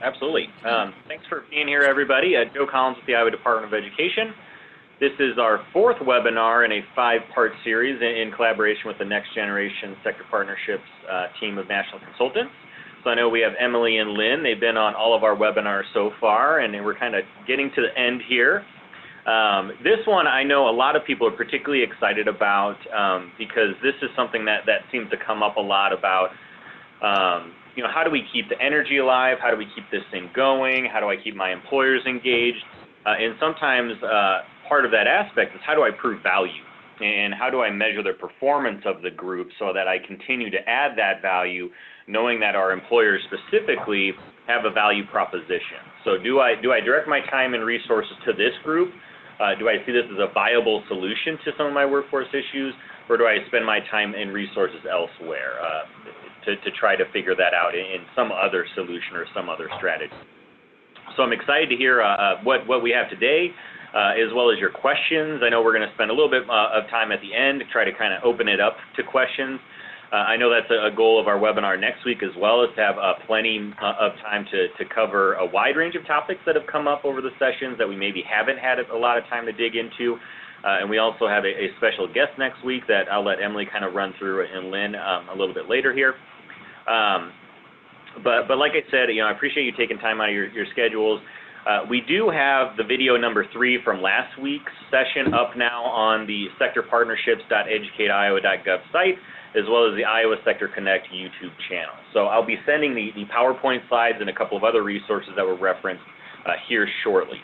Absolutely. Thanks for being here, everybody. Joe Collins with the Iowa Department of Education. This is our fourth webinar in a 5-part series in collaboration with the Next Generation Sector Partnerships team of national consultants. So I know we have Emily and Lynn. They've been on all of our webinars so far, and we're kind of getting to the end here. This one I know a lot of people are particularly excited about because this is something that seems to come up a lot about you know, how do we keep the energy alive? How do we keep this thing going? How do I keep my employers engaged? And sometimes part of that aspect is how do I prove value? And how do I measure the performance of the group so that I continue to add that value, knowing that our employers specifically have a value proposition? So do I direct my time and resources to this group? Do I see this as a viable solution to some of my workforce issues? Or do I spend my time and resources elsewhere to try to figure that out in some other solution or some other strategy? So I'm excited to hear what we have today, as well as your questions. I know we're going to spend a little bit of time at the end to try to kind of open it up to questions. I know that's a goal of our webinar next week as well, is to have plenty of time to cover a wide range of topics that have come up over the sessions that we maybe haven't had a lot of time to dig into. And we also have a special guest next week that I'll let Emily kind of run through, and Lynn a little bit later here. But like I said, you know, I appreciate you taking time out of your schedules. We do have the video number 3 from last week's session up now on the sectorpartnerships.educateiowa.gov site, as well as the Iowa Sector Connect YouTube channel. So I'll be sending the PowerPoint slides and a couple of other resources that were referenced here shortly.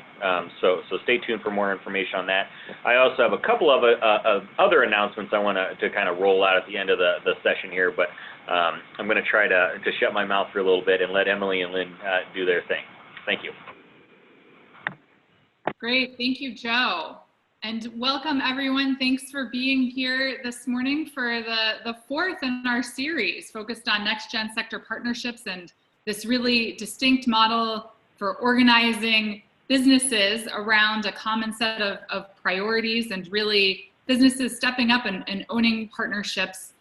So stay tuned for more information on that. I also have a couple of other announcements I want to kind of roll out at the end of the session here, but I'm going to try to shut my mouth for a little bit and let Emily and Lynn do their thing. Thank you. Great, thank you, Joe. And welcome everyone. Thanks for being here this morning for the 4th in our series focused on next gen sector partnerships and this really distinct model for organizing businesses around a common set of priorities and really businesses stepping up and owning partnerships,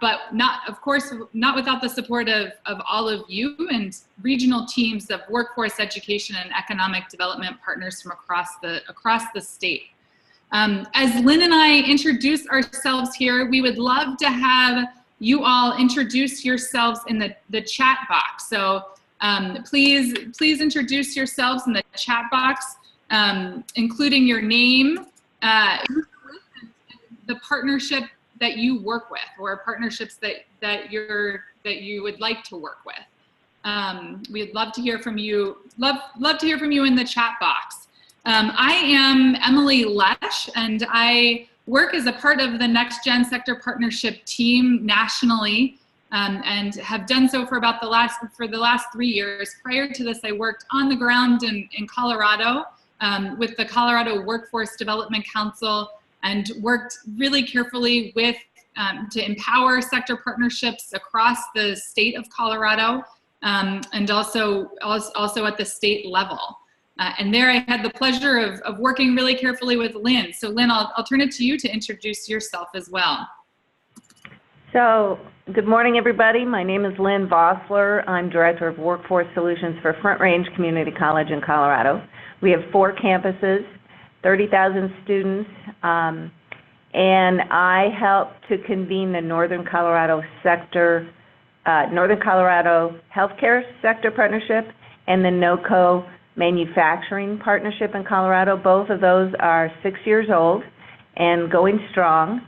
but of course, not without the support of all of you and regional teams of workforce education and economic development partners from across the state. As Lynn and I introduce ourselves here, we would love to have you all introduce yourselves in the chat box. So please introduce yourselves in the chat box, including your name, the partnership that you work with, or partnerships that you would like to work with. We'd love to hear from you. Love to hear from you in the chat box. I am Emily Lesh, and I work as a part of the Next Gen Sector Partnership team nationally, and have done so for about the last 3 years. Prior to this, I worked on the ground in Colorado with the Colorado Workforce Development Council, and worked really carefully with to empower sector partnerships across the state of Colorado, and also at the state level. And there I had the pleasure of working really carefully with Lynn. So Lynn, I'll turn it to you to introduce yourself as well. So, good morning, everybody. My name is Lynn Vossler. I'm Director of Workforce Solutions for Front Range Community College in Colorado. We have 4 campuses, 30,000 students, and I help to convene the Northern Colorado Healthcare Sector Partnership and the NOCO Manufacturing Partnership in Colorado. Both of those are 6 years old and going strong.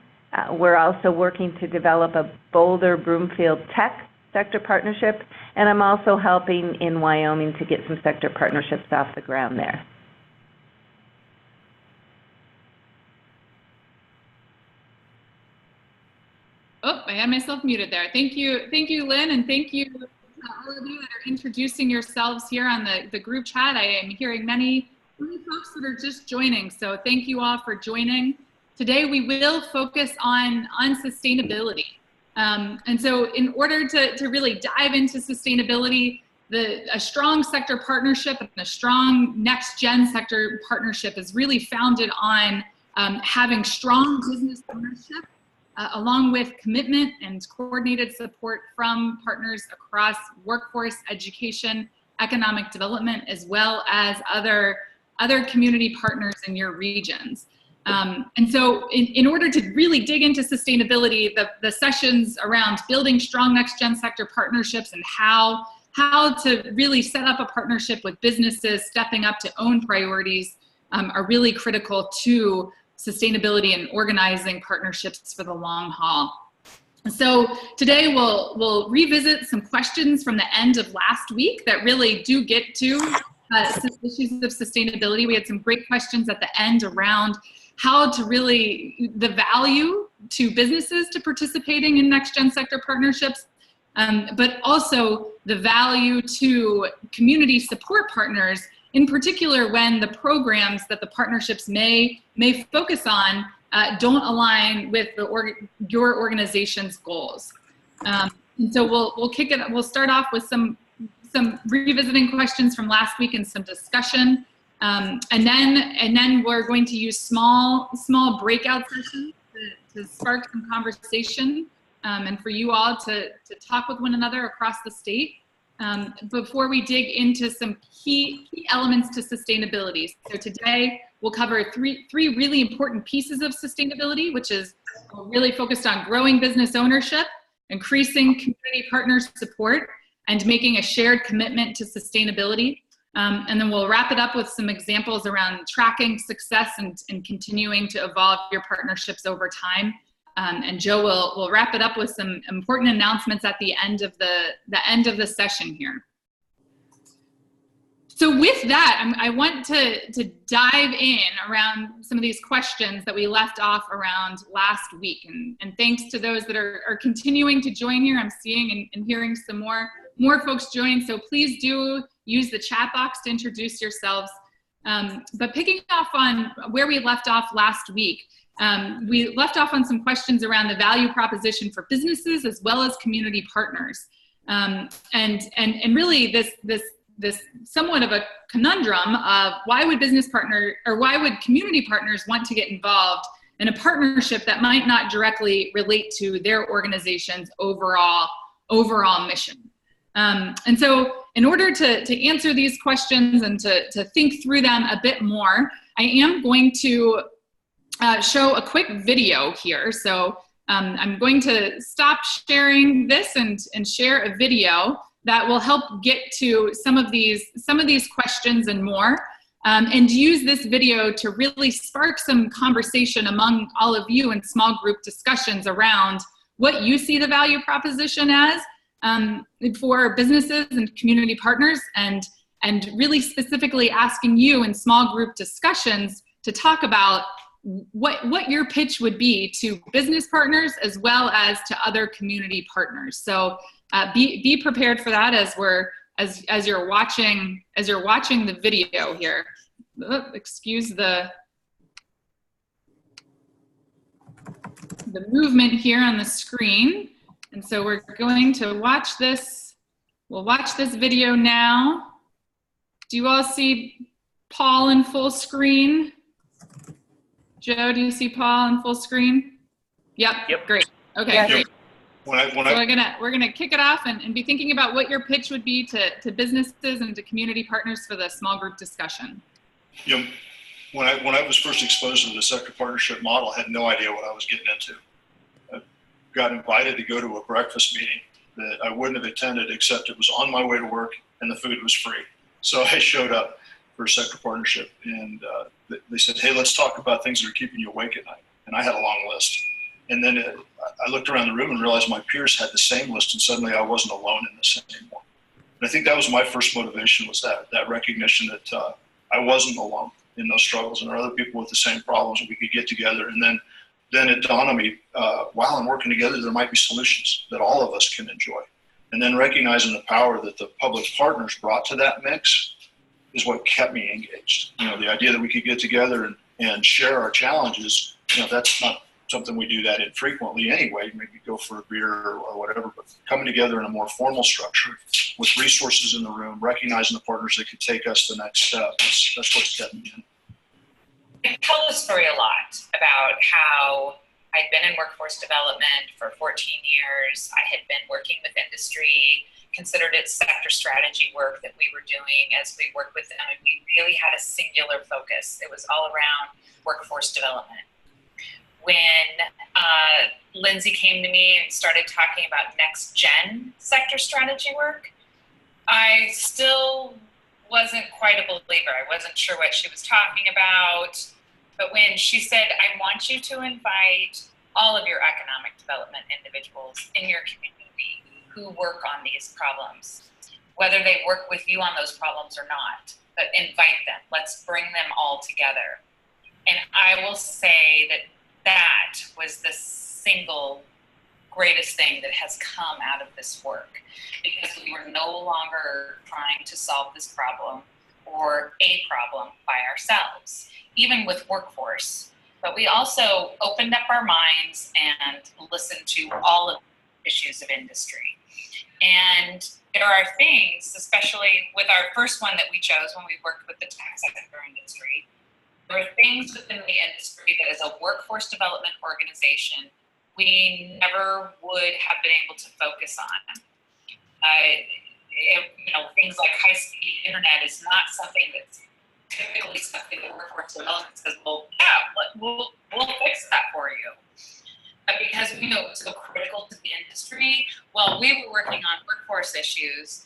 We're also working to develop a Boulder Broomfield Tech Sector Partnership, and I'm also helping in Wyoming to get some sector partnerships off the ground there. Oh, I had myself muted there. Thank you, Lynn, and thank you all of you that are introducing yourselves here on the group chat. I am hearing many folks that are just joining, so thank you all for joining. Today we will focus on sustainability. And so in order to really dive into sustainability, a strong sector partnership and a strong next gen sector partnership is really founded on having strong business ownership, along with commitment and coordinated support from partners across workforce, education, economic development, as well as other community partners in your regions. And so in order to really dig into sustainability, the sessions around building strong next-gen sector partnerships and how to really set up a partnership with businesses stepping up to own priorities are really critical to sustainability and organizing partnerships for the long haul. So today we'll revisit some questions from the end of last week that really do get to some issues of sustainability. We had some great questions at the end around how to really, the value to businesses to participating in next-gen sector partnerships, but also the value to community support partners, in particular when the programs that the partnerships may focus on don't align with your organization's goals. And so we'll start off with some revisiting questions from last week and some discussion. And then we're going to use small breakout sessions to spark some conversation and for you all to talk with one another across the state before we dig into some key elements to sustainability. So today we'll cover three really important pieces of sustainability, which is really focused on growing business ownership, increasing community partner support, and making a shared commitment to sustainability. And then we'll wrap it up with some examples around tracking success and continuing to evolve your partnerships over time. And Joe will wrap it up with some important announcements at the end of the session here. So with that, I want to dive in around some of these questions that we left off around last week. And thanks to those that are continuing to join here. I'm seeing and hearing some more folks join. So please do use the chat box to introduce yourselves. But picking off on where we left off last week, we left off on some questions around the value proposition for businesses as well as community partners. And really this somewhat of a conundrum of why would community partners want to get involved in a partnership that might not directly relate to their organization's overall mission. And so in order to answer these questions and to think through them a bit more, I am going to show a quick video here. So I'm going to stop sharing this and share a video that will help get to some of these questions and more, and use this video to really spark some conversation among all of you in small group discussions around what you see the value proposition as for businesses and community partners, and really specifically asking you in small group discussions to talk about what your pitch would be to business partners as well as to other community partners. So be prepared for that as you're watching the video here. Excuse the movement here on the screen. And so we're going to watch this. We'll watch this video now. Do you all see Paul in full screen? Joe, do you see Paul in full screen? Yep. Great. Okay, yeah. Great. So we're gonna kick it off and be thinking about what your pitch would be to businesses and to community partners for the small group discussion. You know, when I was first exposed to the sector partnership model, I had no idea what I was getting into. I got invited to go to a breakfast meeting that I wouldn't have attended except it was on my way to work and the food was free. So I showed up for a sector partnership, and they said, "Hey, let's talk about things that are keeping you awake at night." And I had a long list. And then I looked around the room and realized my peers had the same list, and suddenly I wasn't alone in this anymore. And I think that was my first motivation, was that recognition that I wasn't alone in those struggles, and there are other people with the same problems, and we could get together. And then it dawned on me, wow, in working together, there might be solutions that all of us can enjoy. And then recognizing the power that the public partners brought to that mix is what kept me engaged. You know, the idea that we could get together and share our challenges, you know, that's not something we do that infrequently anyway, maybe go for a beer or whatever, but coming together in a more formal structure with resources in the room, recognizing the partners that could take us to the next step, that's what's kept me in. I tell the story a lot about how I'd been in workforce development for 14 years. I had been working with industry considered it sector strategy work that we were doing as we worked with them, and we really had a singular focus. It was all around workforce development. When Lindsay came to me and started talking about next gen sector strategy work, I still wasn't quite a believer. I wasn't sure what she was talking about. But when she said, I want you to invite all of your economic development individuals in your community who work on these problems, whether they work with you on those problems or not, but invite them. Let's bring them all together. And I will say that that was the single greatest thing that has come out of this work, because we were no longer trying to solve this problem or a problem by ourselves, even with workforce. But we also opened up our minds and listened to all of the issues of industry. And there are things, especially with our first one that we chose when we worked with the tech sector industry, there are things within the industry that as a workforce development organization, we never would have been able to focus on. Things like high-speed internet is not something that's typically something that workforce development says, well, yeah, we'll fix that for you. But because we know it's so critical to the industry, while we were working on workforce issues,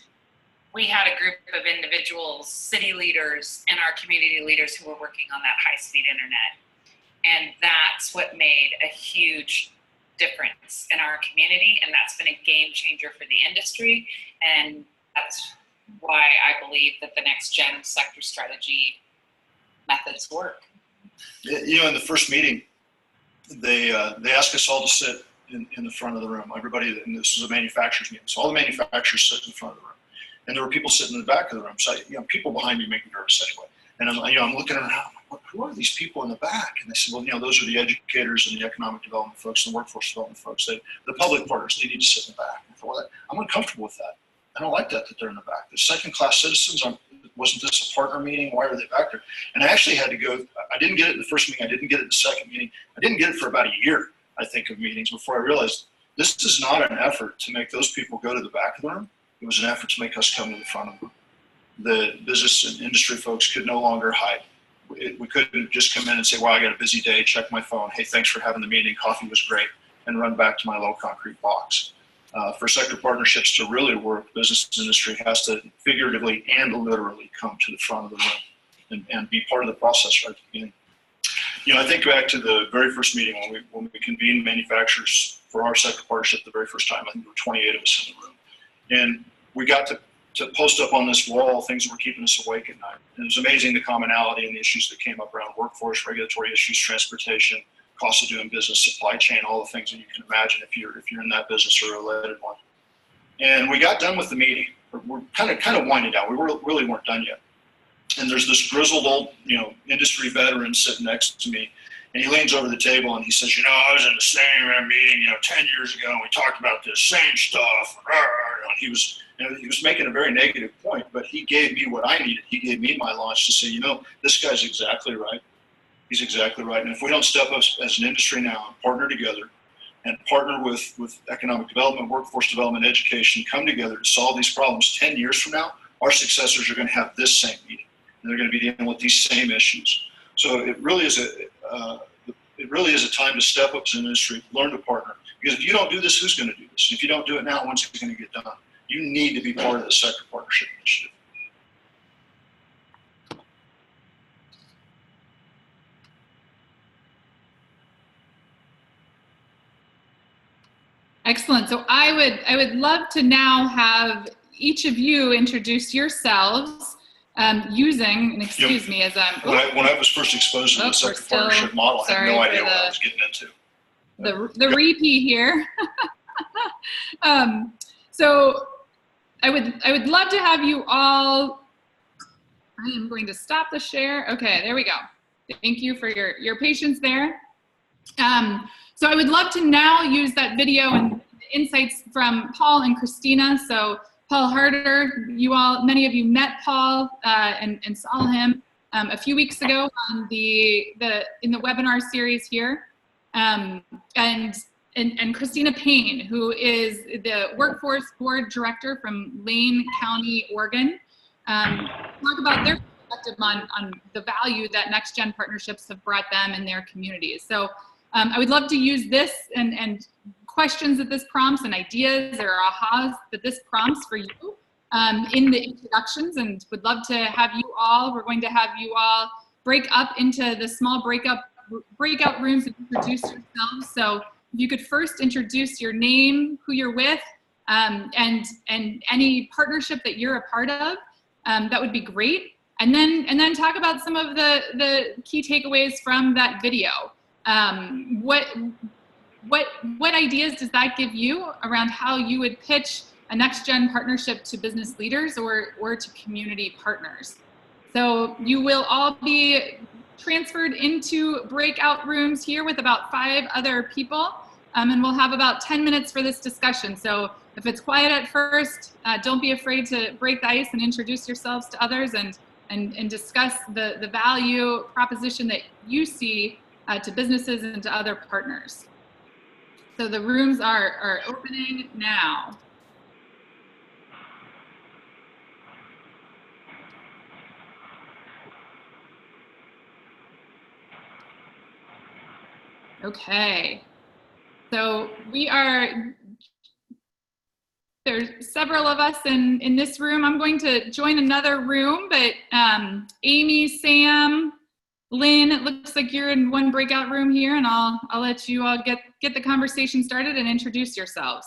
we had a group of individuals, city leaders, and our community leaders who were working on that high-speed internet. And that's what made a huge difference in our community, and that's been a game changer for the industry. And that's why I believe that the next gen sector strategy methods work. In the first meeting, they asked us all to sit in the front of the room. Everybody, and this was a manufacturers meeting, so all the manufacturers sit in the front of the room. And there were people sitting in the back of the room. So, people behind me make me nervous anyway. And I'm looking around, who are these people in the back? And they said, well, those are the educators and the economic development folks and the workforce development folks. The public partners, they need to sit in the back. And I thought, well, I'm uncomfortable with that. I don't like that they're in the back. The second-class citizens, wasn't this a partner meeting? Why are they back there? And I actually had to go. I didn't get it in the first meeting. I didn't get it in the second meeting. I didn't get it for about a year, I think, of meetings before I realized this is not an effort to make those people go to the back of the room. It was an effort to make us come to the front of the room. The business and industry folks could no longer hide. We couldn't just come in and say, well, I got a busy day, check my phone. Hey, thanks for having the meeting. Coffee was great. And run back to my low concrete box. For sector partnerships to really work, business and industry has to figuratively and literally come to the front of the room and be part of the process right at the beginning. I think back to the very first meeting when we convened manufacturers for our sector partnership the very first time. I think there were 28 of us in the room. And we got to post up on this wall things that were keeping us awake at night. And it was amazing the commonality and the issues that came up around workforce, regulatory issues, transportation, cost of doing business, supply chain, all the things that you can imagine if you're in that business or a related one. And we got done with the meeting. We're kind of winding down. We really weren't done yet. And there's this grizzled old, industry veteran sitting next to me, and he leans over the table and he says, I was in the same meeting, 10 years ago, and we talked about this same stuff. And he was making a very negative point, but he gave me what I needed. He gave me my launch to say, this guy's exactly right. He's exactly right. And if we don't step up as an industry now and partner together and partner with economic development, workforce development, education, come together to solve these problems 10 years from now, our successors are going to have this same meeting. And they're going to be dealing with these same issues. So it really is a time to step up as an industry, learn to partner. Because if you don't do this, who's going to do this? If you don't do it now, when's it going to get done? You need to be part of the sector partnership initiative. Excellent. So I would love to now have each of you introduce yourselves using, and excuse me as I'm... When I was first exposed to the sector partnership model, I had no idea what I was getting into. The repeat here. So I would love to have you all... I am going to stop the share. Okay, there we go. Thank you for your patience there. So I would love to now use that video and insights from Paul and Christina. So Paul Harder, many of you met Paul and saw him a few weeks ago on in the webinar series here. And and Christina Payne, who is the Workforce Board Director from Lane County, Oregon, talk about their perspective on the value that Next Gen partnerships have brought them and their communities. So I would love to use this and questions that this prompts and ideas or ahas that this prompts for you in the introductions, and would love to have you all, we're going to have you all break up into the small breakout rooms and introduce yourselves. So if you could first introduce your name, who you're with, and any partnership that you're a part of, that would be great. And then talk about some of the key takeaways from that video. What ideas does that give you around how you would pitch a Next Gen partnership to business leaders or to community partners? So you will all be transferred into breakout rooms here with about 5 other people, and we'll have about 10 minutes for this discussion. So if it's quiet at first, don't be afraid to break the ice and introduce yourselves to others and discuss the value proposition that you see to businesses and to other partners. So the rooms are opening now. Okay, so there's several of us in this room. I'm going to join another room, but Amy, Sam, Lynn, it looks like you're in one breakout room here, and I'll let you all get the conversation started and introduce yourselves.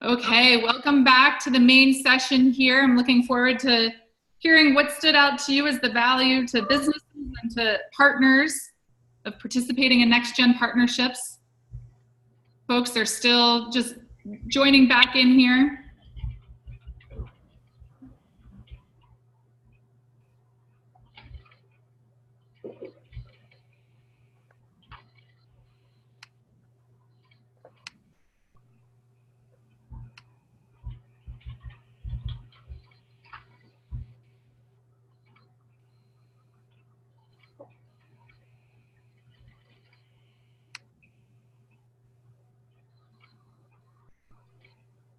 Okay, welcome back to the main session here. I'm looking forward to hearing what stood out to you as the value to businesses and to partners of participating in next-gen partnerships. Folks are still just joining back in here.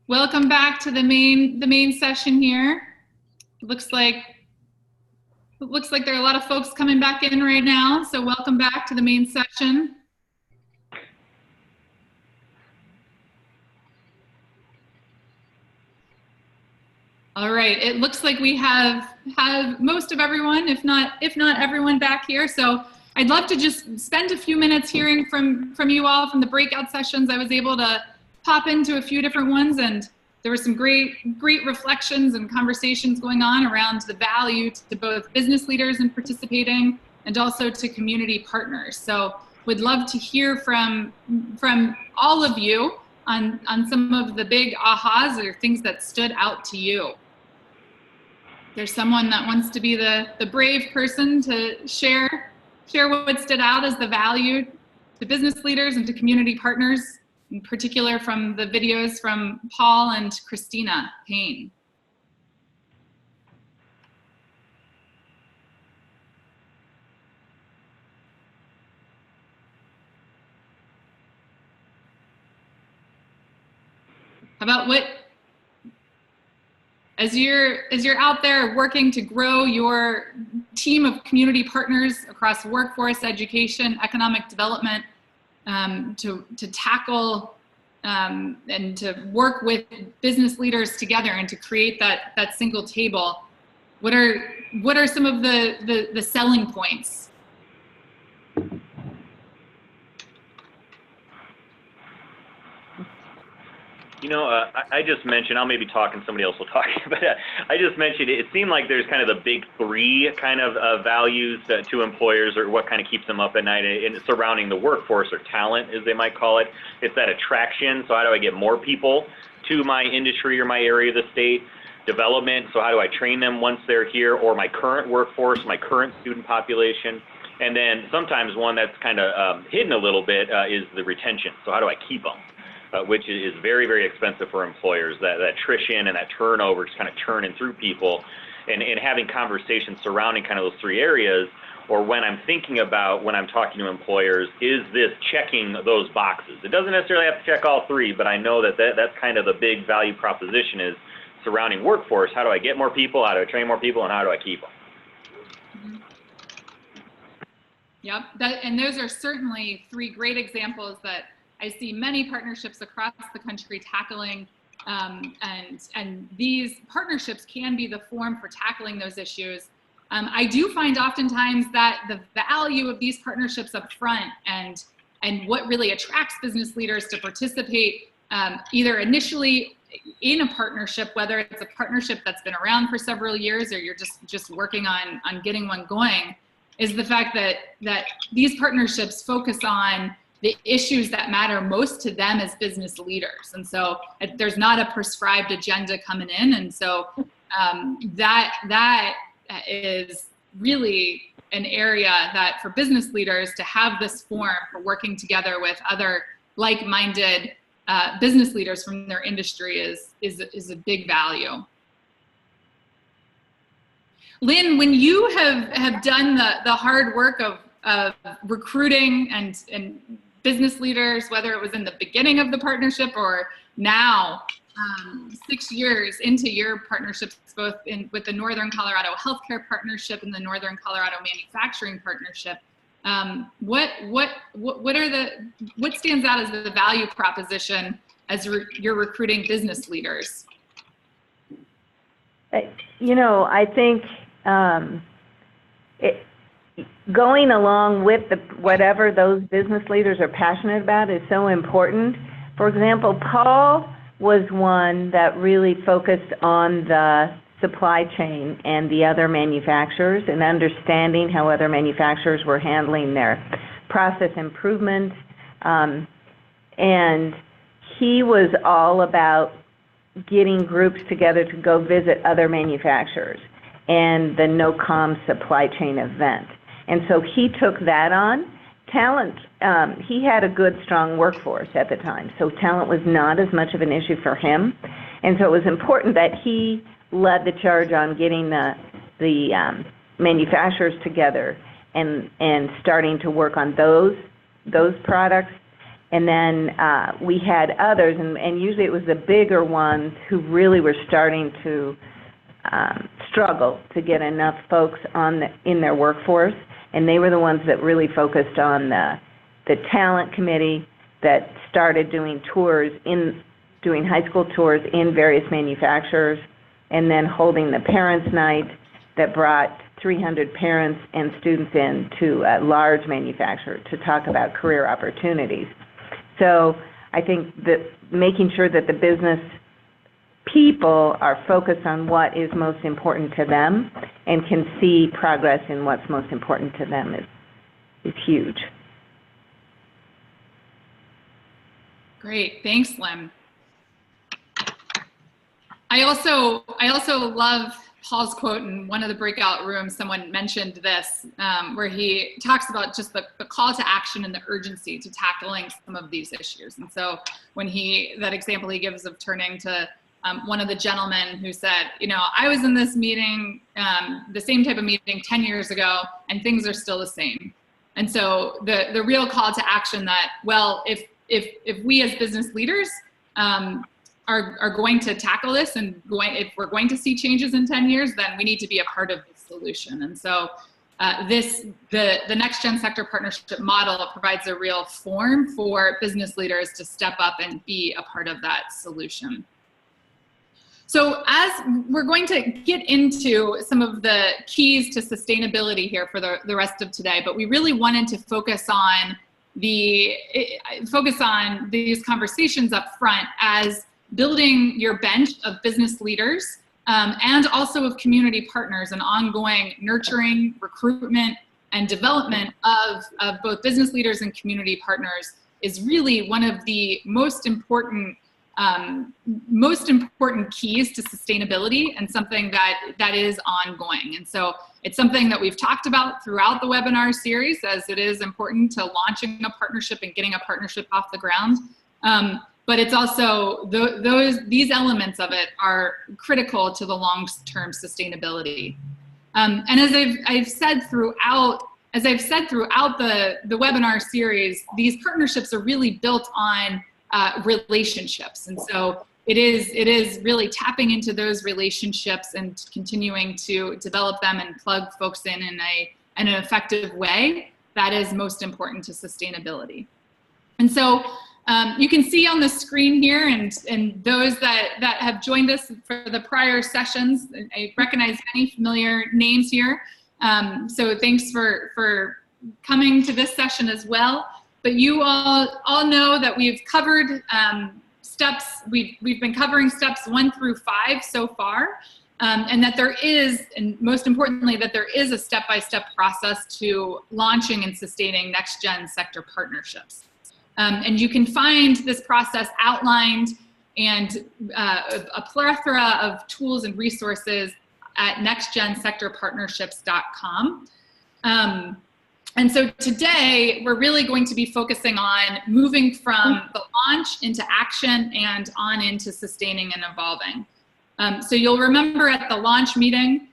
Welcome back to the main session here. It looks like there are a lot of folks coming back in right now, so welcome back to the main session. All right, it looks like we have most of everyone, if not everyone back here. So I'd love to just spend a few minutes hearing from you all from the breakout sessions. I was able to pop into a few different ones, and there were some great reflections and conversations going on around the value to both business leaders in participating and also to community partners. So would love to hear from all of you on some of the big ahas or things that stood out to you. There's someone that wants to be the brave person to share what stood out as the value to business leaders and to community partners, in particular from the videos from Paul and Christina Payne. How about what, as you're out there working to grow your team of community partners across workforce, education, economic development, to tackle and to work with business leaders together and to create that single table, what are some of the selling points? You know, I just mentioned, I'll maybe talk and somebody else will talk, but I just mentioned it seemed like there's kind of the big three kind of values to employers, or what kind of keeps them up at night, and surrounding the workforce, or talent as they might call it. It's that attraction, so how do I get more people to my industry or my area of the state? Development, so how do I train them once they're here, or my current workforce, my current student population? And then sometimes one that's kind of hidden a little bit is the retention, so how do I keep them? Which is very, very expensive for employers, that attrition and that turnover, just kind of churning through people, and having conversations surrounding kind of those three areas, or when I'm thinking about, when I'm talking to employers, is this checking those boxes? It doesn't necessarily have to check all three, but I know that's kind of the big value proposition is surrounding workforce. How do I get more people? How do I train more people? And how do I keep them? Mm-hmm. Yep, and those are certainly three great examples that I see many partnerships across the country tackling, and these partnerships can be the form for tackling those issues. I do find oftentimes that the value of these partnerships up front and what really attracts business leaders to participate either initially in a partnership, whether it's a partnership that's been around for several years or you're just working on getting one going, is the fact that these partnerships focus on the issues that matter most to them as business leaders. And so there's not a prescribed agenda coming in. And so that is really an area that for business leaders to have this forum for working together with other like-minded business leaders from their industry is a big value. Lynn, when you have done the hard work of recruiting and business leaders, whether it was in the beginning of the partnership or now, 6 years into your partnerships, both with the Northern Colorado Healthcare Partnership and the Northern Colorado Manufacturing Partnership, what stands out as the value proposition as you're recruiting business leaders? You know, I think going along with whatever those business leaders are passionate about is so important. For example, Paul was one that really focused on the supply chain and the other manufacturers and understanding how other manufacturers were handling their process improvement. And he was all about getting groups together to go visit other manufacturers and the no-com supply chain event. And so he took that on. Talent, he had a good, strong workforce at the time, so talent was not as much of an issue for him. And so it was important that he led the charge on getting the manufacturers together and starting to work on those products. And then we had others, and usually it was the bigger ones who really were starting to struggle to get enough folks in their workforce, and they were the ones that really focused on the talent committee that started doing doing high school tours in various manufacturers, and then holding the parents' night that brought 300 parents and students in to a large manufacturer to talk about career opportunities. So I think that making sure that the business people are focused on what is most important to them and can see progress in what's most important to them is huge. Great, thanks, Lim. I also love Paul's quote in one of the breakout rooms. Someone mentioned this, where he talks about just the call to action and the urgency to tackling some of these issues. And so when that example he gives of turning to one of the gentlemen who said, I was in this meeting, the same type of meeting 10 years ago, and things are still the same. And so the real call to action that, well, if we as business leaders are going to tackle this and if we're going to see changes in 10 years, then we need to be a part of the solution. And so the Next Gen Sector Partnership model provides a real form for business leaders to step up and be a part of that solution. So as we're going to get into some of the keys to sustainability here for the rest of today, but we really wanted to focus on these conversations up front as building your bench of business leaders and also of community partners and ongoing nurturing, recruitment, and development of both business leaders and community partners is really one of the most important keys to sustainability, and something that is ongoing. And so it's something that we've talked about throughout the webinar series, as it is important to launching a partnership and getting a partnership off the ground. But it's also these elements of it are critical to the long-term sustainability. And as I've said throughout the webinar series, these partnerships are really built on relationships, and so it is really tapping into those relationships and continuing to develop them and plug folks in an effective way that is most important to sustainability. And so you can see on the screen here, and those that have joined us for the prior sessions, I recognize many familiar names here. So thanks for coming to this session as well. But you all know that we've covered steps. We've been covering steps 1 through 5 so far, and that there is, and most importantly, that there is a step-by-step process to launching and sustaining next-gen sector partnerships. And you can find this process outlined and a plethora of tools and resources at nextgensectorpartnerships.com. And so today, we're really going to be focusing on moving from the launch into action and on into sustaining and evolving. So you'll remember at the launch meeting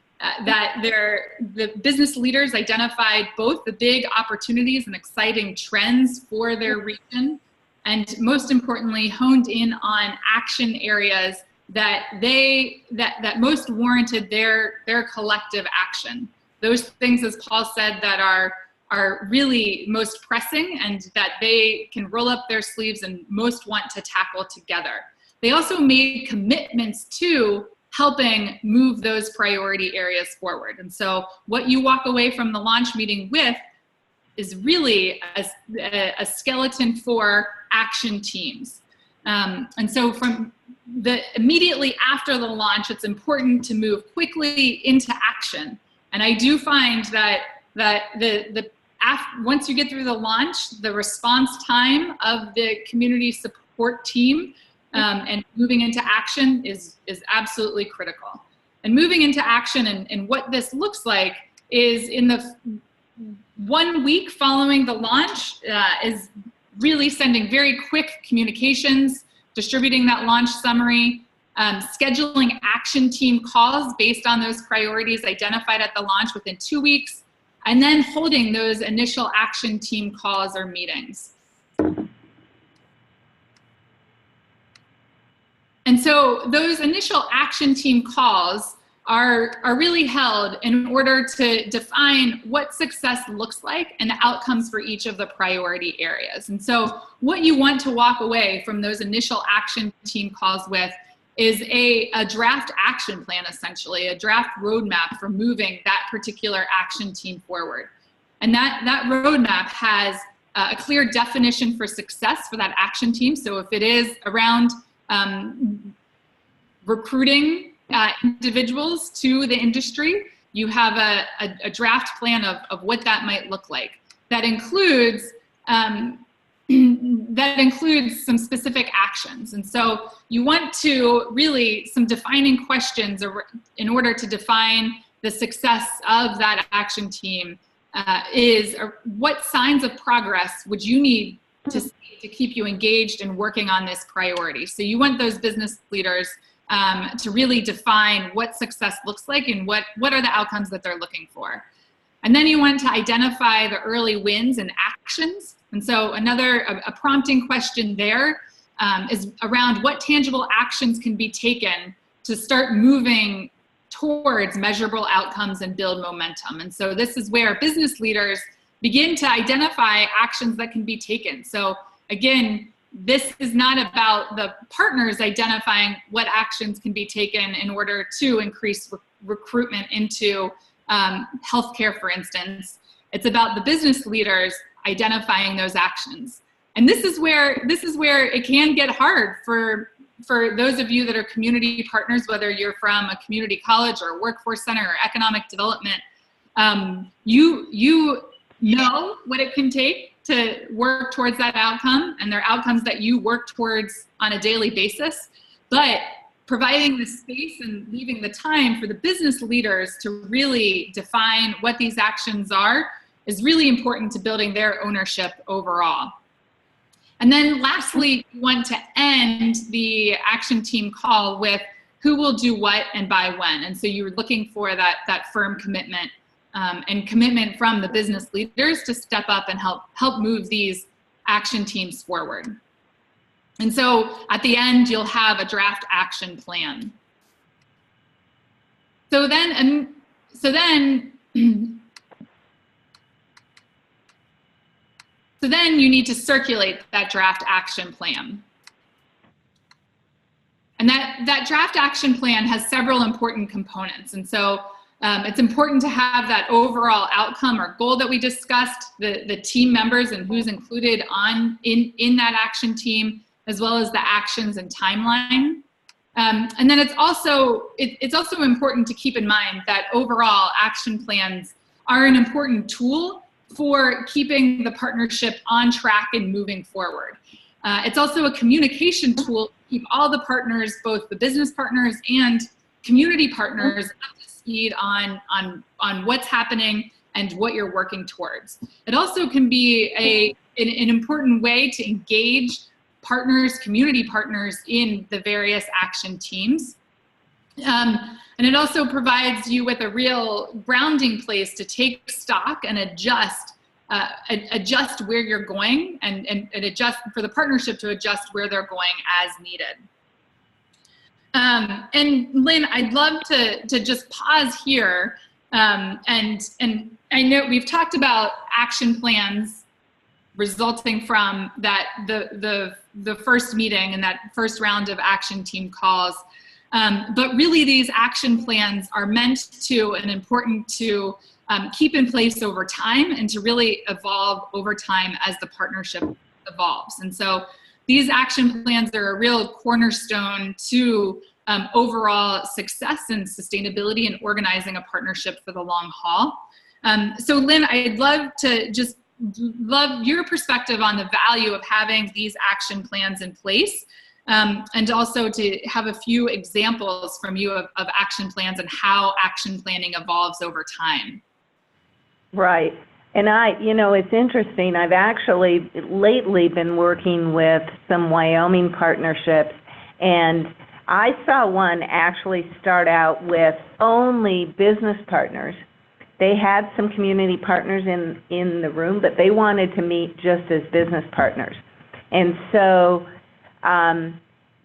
that the business leaders identified both the big opportunities and exciting trends for their region, and most importantly, honed in on action areas that most warranted their collective action. Those things, as Paul said, that are really most pressing and that they can roll up their sleeves and most want to tackle together. They also made commitments to helping move those priority areas forward. And so what you walk away from the launch meeting with is really a skeleton for action teams. And so from immediately after the launch, it's important to move quickly into action. And I do find that once you get through the launch, the response time of the community support team and moving into action is absolutely critical. And moving into action and what this looks like is in the 1 week following the launch is really sending very quick communications, distributing that launch summary, scheduling action team calls based on those priorities identified at the launch within 2 weeks, and then holding those initial action team calls or meetings. And so those initial action team calls are really held in order to define what success looks like and the outcomes for each of the priority areas. And so what you want to walk away from those initial action team calls with is a draft action plan, essentially, a draft roadmap for moving that particular action team forward. And that roadmap has a clear definition for success for that action team. So if it is around recruiting individuals to the industry, you have a draft plan of what that might look like. That includes some specific actions. And so you want to really some defining questions in order to define the success of that action team is what signs of progress would you need to see to keep you engaged and working on this priority. So you want those business leaders to really define what success looks like and what are the outcomes that they're looking for. And then you want to identify the early wins and actions. And so a prompting question there is around what tangible actions can be taken to start moving towards measurable outcomes and build momentum. And so this is where business leaders begin to identify actions that can be taken. So again, this is not about the partners identifying what actions can be taken in order to increase recruitment into healthcare, for instance. It's about the business leaders identifying those actions. And this is where it can get hard for those of you that are community partners, whether you're from a community college or a workforce center or economic development. You know what it can take to work towards that outcome, and there are outcomes that you work towards on a daily basis, but providing the space and leaving the time for the business leaders to really define what these actions are is really important to building their ownership overall. And then lastly, you want to end the action team call with who will do what and by when. And so you're looking for that firm commitment and commitment from the business leaders to step up and help move these action teams forward. And so at the end, you'll have a draft action plan. So then you need to circulate that draft action plan. And that draft action plan has several important components. And so it's important to have that overall outcome or goal that we discussed, the team members and who's included in that action team, as well as the actions and timeline. And then it's also important to keep in mind that overall action plans are an important tool for keeping the partnership on track and moving forward. It's also a communication tool to keep all the partners, both the business partners and community partners, up to speed on what's happening and what you're working towards. It also can be an important way to engage partners, community partners in the various action teams. And it also provides you with a real grounding place to take stock and adjust where you're going and adjust for the partnership to adjust where they're going as needed. And Lynn, I'd love to just pause here. And I know we've talked about action plans resulting from the first meeting and that first round of action team calls. But really these action plans are meant to and important to keep in place over time and to really evolve over time as the partnership evolves. And so these action plans are a real cornerstone to overall success and sustainability and organizing a partnership for the long haul. So Lynn, I'd love your perspective on the value of having these action plans in place, and also to have a few examples from you of action plans and how action planning evolves over time. Right. And it's interesting. I've actually lately been working with some Wyoming partnerships, and I saw one actually start out with only business partners. They had some community partners in the room, but they wanted to meet just as business partners. And so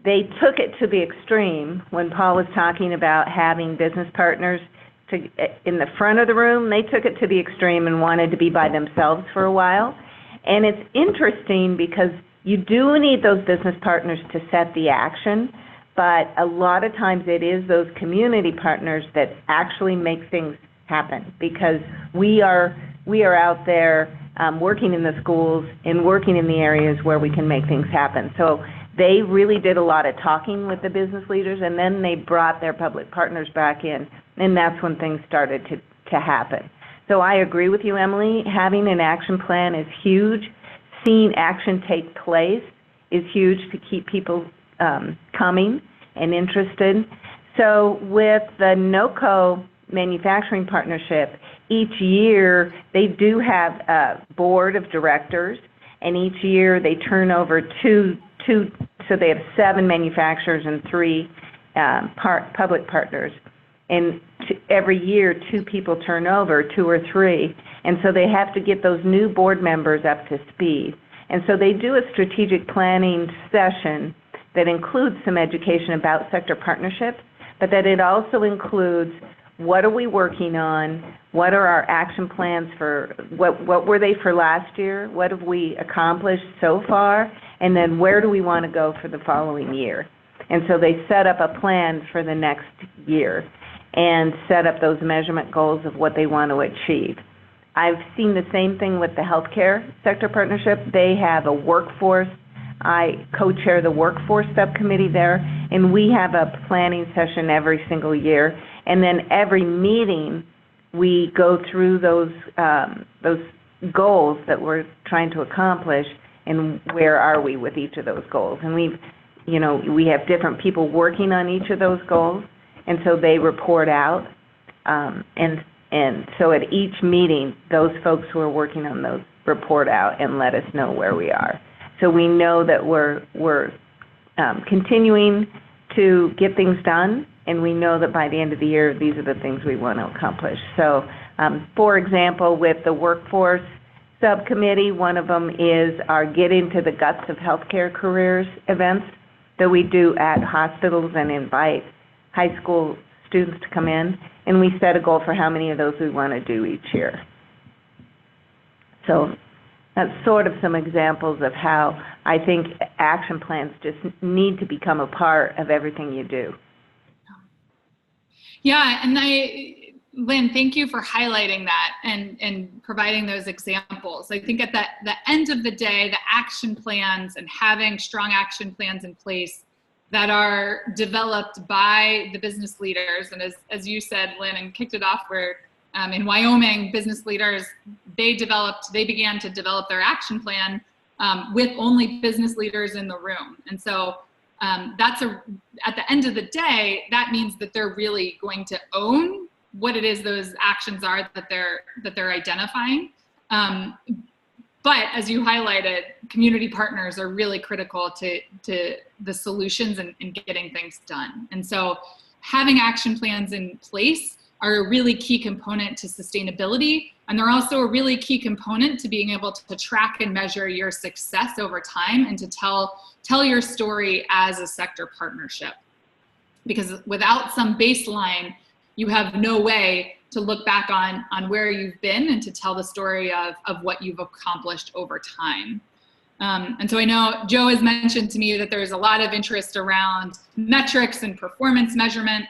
they took it to the extreme when Paul was talking about having business partners in the front of the room. They took it to the extreme and wanted to be by themselves for a while. And it's interesting because you do need those business partners to set the action, but a lot of times it is those community partners that actually make things happen, because we are out there working in the schools and working in the areas where we can make things happen. So they really did a lot of talking with the business leaders, and then they brought their public partners back in, and that's when things started to happen. So I agree with you, Emily. Having an action plan is huge. Seeing action take place is huge to keep people coming and interested. So with the NOCO manufacturing partnership, each year they do have a board of directors, and each year they turn over two, so they have 7 manufacturers and 3 public partners. And every year 2 people turn over, 2 or 3, and so they have to get those new board members up to speed. And so they do a strategic planning session that includes some education about sector partnerships, but that it also includes what are we working on, what are our action plans for, what were they for last year, what have we accomplished so far, and then where do we want to go for the following year. And so they set up a plan for the next year and set up those measurement goals of what they want to achieve. I've seen the same thing with the healthcare sector partnership. They have a workforce. I co-chair the workforce subcommittee there, and we have a planning session every single year. And then every meeting, we go through those goals that we're trying to accomplish, and where are we with each of those goals. And we have different people working on each of those goals, and so they report out. And so at each meeting, those folks who are working on those report out and let us know where we are. So we know that we're continuing to get things done, and we know that by the end of the year, these are the things we want to accomplish. So, for example, with the workforce subcommittee, one of them is our Get Into the Guts of Healthcare Careers events that we do at hospitals and invite high school students to come in, and we set a goal for how many of those we want to do each year. So that's sort of some examples of how I think action plans just need to become a part of everything you do. Yeah, and Lynn, thank you for highlighting that and providing those examples. I think at the end of the day, the action plans and having strong action plans in place that are developed by the business leaders, and as you said, Lynn, and kicked it off where in Wyoming, business leaders, they began to develop their action plan with only business leaders in the room. And so at the end of the day, that means that they're really going to own what it is those actions are that they're identifying. But as you highlighted, community partners are really critical to the solutions and getting things done. And so having action plans in place are a really key component to sustainability, and they're also a really key component to being able to track and measure your success over time and to tell your story as a sector partnership. Because without some baseline, you have no way to look back on where you've been and to tell the story of what you've accomplished over time. And so I know Joe has mentioned to me that there's a lot of interest around metrics and performance measurement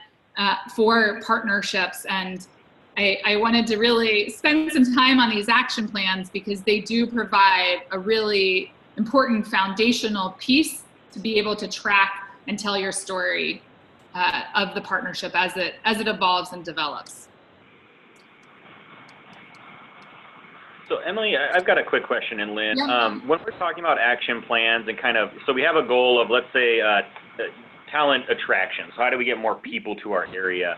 for partnerships. And I wanted to really spend some time on these action plans because they do provide a really important foundational piece to be able to track and tell your story of the partnership as it evolves and develops. So Emily, I've got a quick question, and Lynn. Yeah. When we're talking about action plans and kind of, so we have a goal of, let's say, talent attraction. So how do we get more people to our area?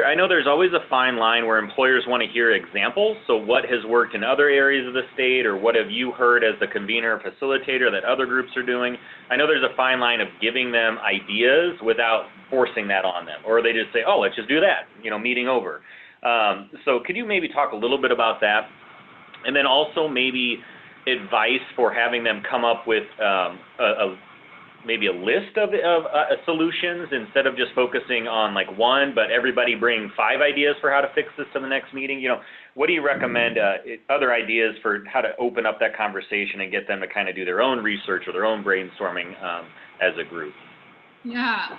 I know there's always a fine line where employers want to hear examples. So what has worked in other areas of the state, or what have you heard as the convener or facilitator that other groups are doing? I know there's a fine line of giving them ideas without forcing that on them, or they just say, oh, let's just do that, meeting over. So could you maybe talk a little bit about that? And then also maybe advice for having them come up with maybe a list of solutions instead of just focusing on like one, but everybody bring 5 ideas for how to fix this to the next meeting. What do you recommend other ideas for how to open up that conversation and get them to kind of do their own research or their own brainstorming as a group? Yeah.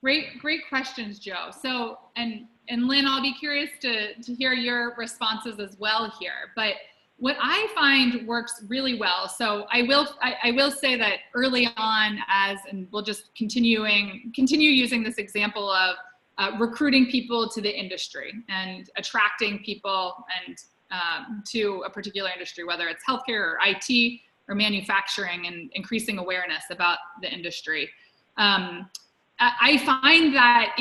Great questions, Joe. So, and Lynn, I'll be curious to hear your responses as well here. But what I find works really well, so I will say that early on, and we'll just continue using this example of recruiting people to the industry and attracting people and to a particular industry, whether it's healthcare or IT or manufacturing, and increasing awareness about the industry. I find that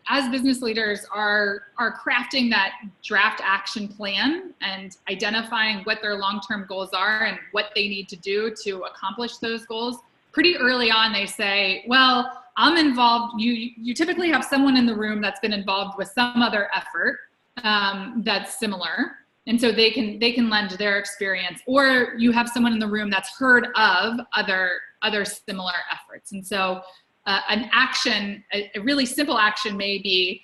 as business leaders are crafting that draft action plan and identifying what their long-term goals are and what they need to do to accomplish those goals, pretty early on they say, well, I'm involved. You typically have someone in the room that's been involved with some other effort that's similar, and so they can lend their experience, or you have someone in the room that's heard of other similar efforts. And so an action, a really simple action may be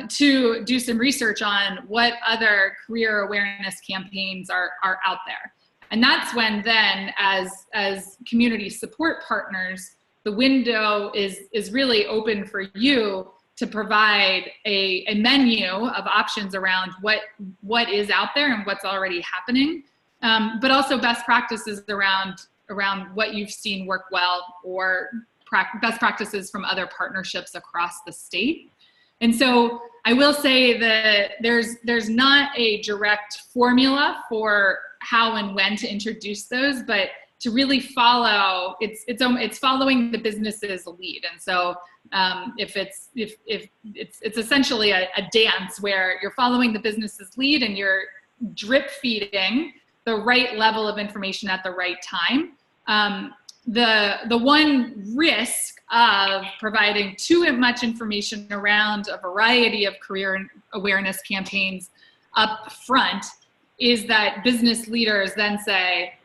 to do some research on what other career awareness campaigns are out there. And that's when then, as community support partners, the window is really open for you to provide a menu of options around what is out there and what's already happening, but also best practices around what you've seen work well, or best practices from other partnerships across the state. And so I will say that there's not a direct formula for how and when to introduce those, but to really follow, it's following the business's lead. And so if it's essentially a dance where you're following the business's lead and you're drip feeding the right level of information at the right time. The one risk of providing too much information around a variety of career awareness campaigns up front is that business leaders then say,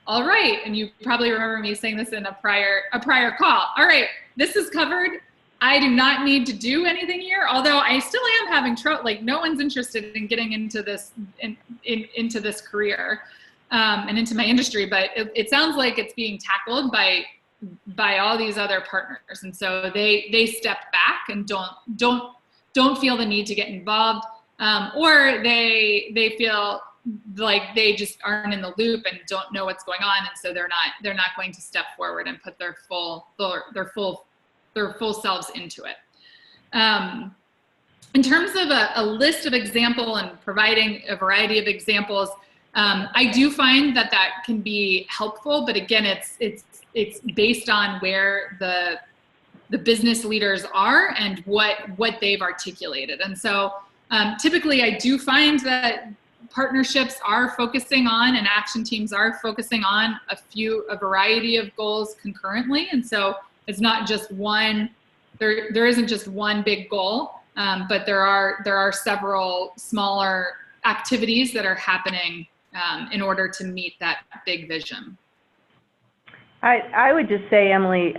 all right, and you probably remember me saying this in a prior call, all right, this is covered. I do not need to do anything here, although I still am having trouble, like no one's interested in getting into this into this career. And into my industry, but it sounds like it's being tackled by all these other partners, and so they step back and don't feel the need to get involved, or they feel like they just aren't in the loop and don't know what's going on, and so they're not going to step forward and put their full selves into it. In terms of a list of example and providing a variety of examples. I do find that can be helpful, but again, it's based on where the business leaders are and what they've articulated. And so typically I do find that partnerships are focusing on, and action teams are focusing on a variety of goals concurrently. And so it's not just one, there isn't just one big goal, but there are several smaller activities that are happening in order to meet that big vision. I would just say, Emily,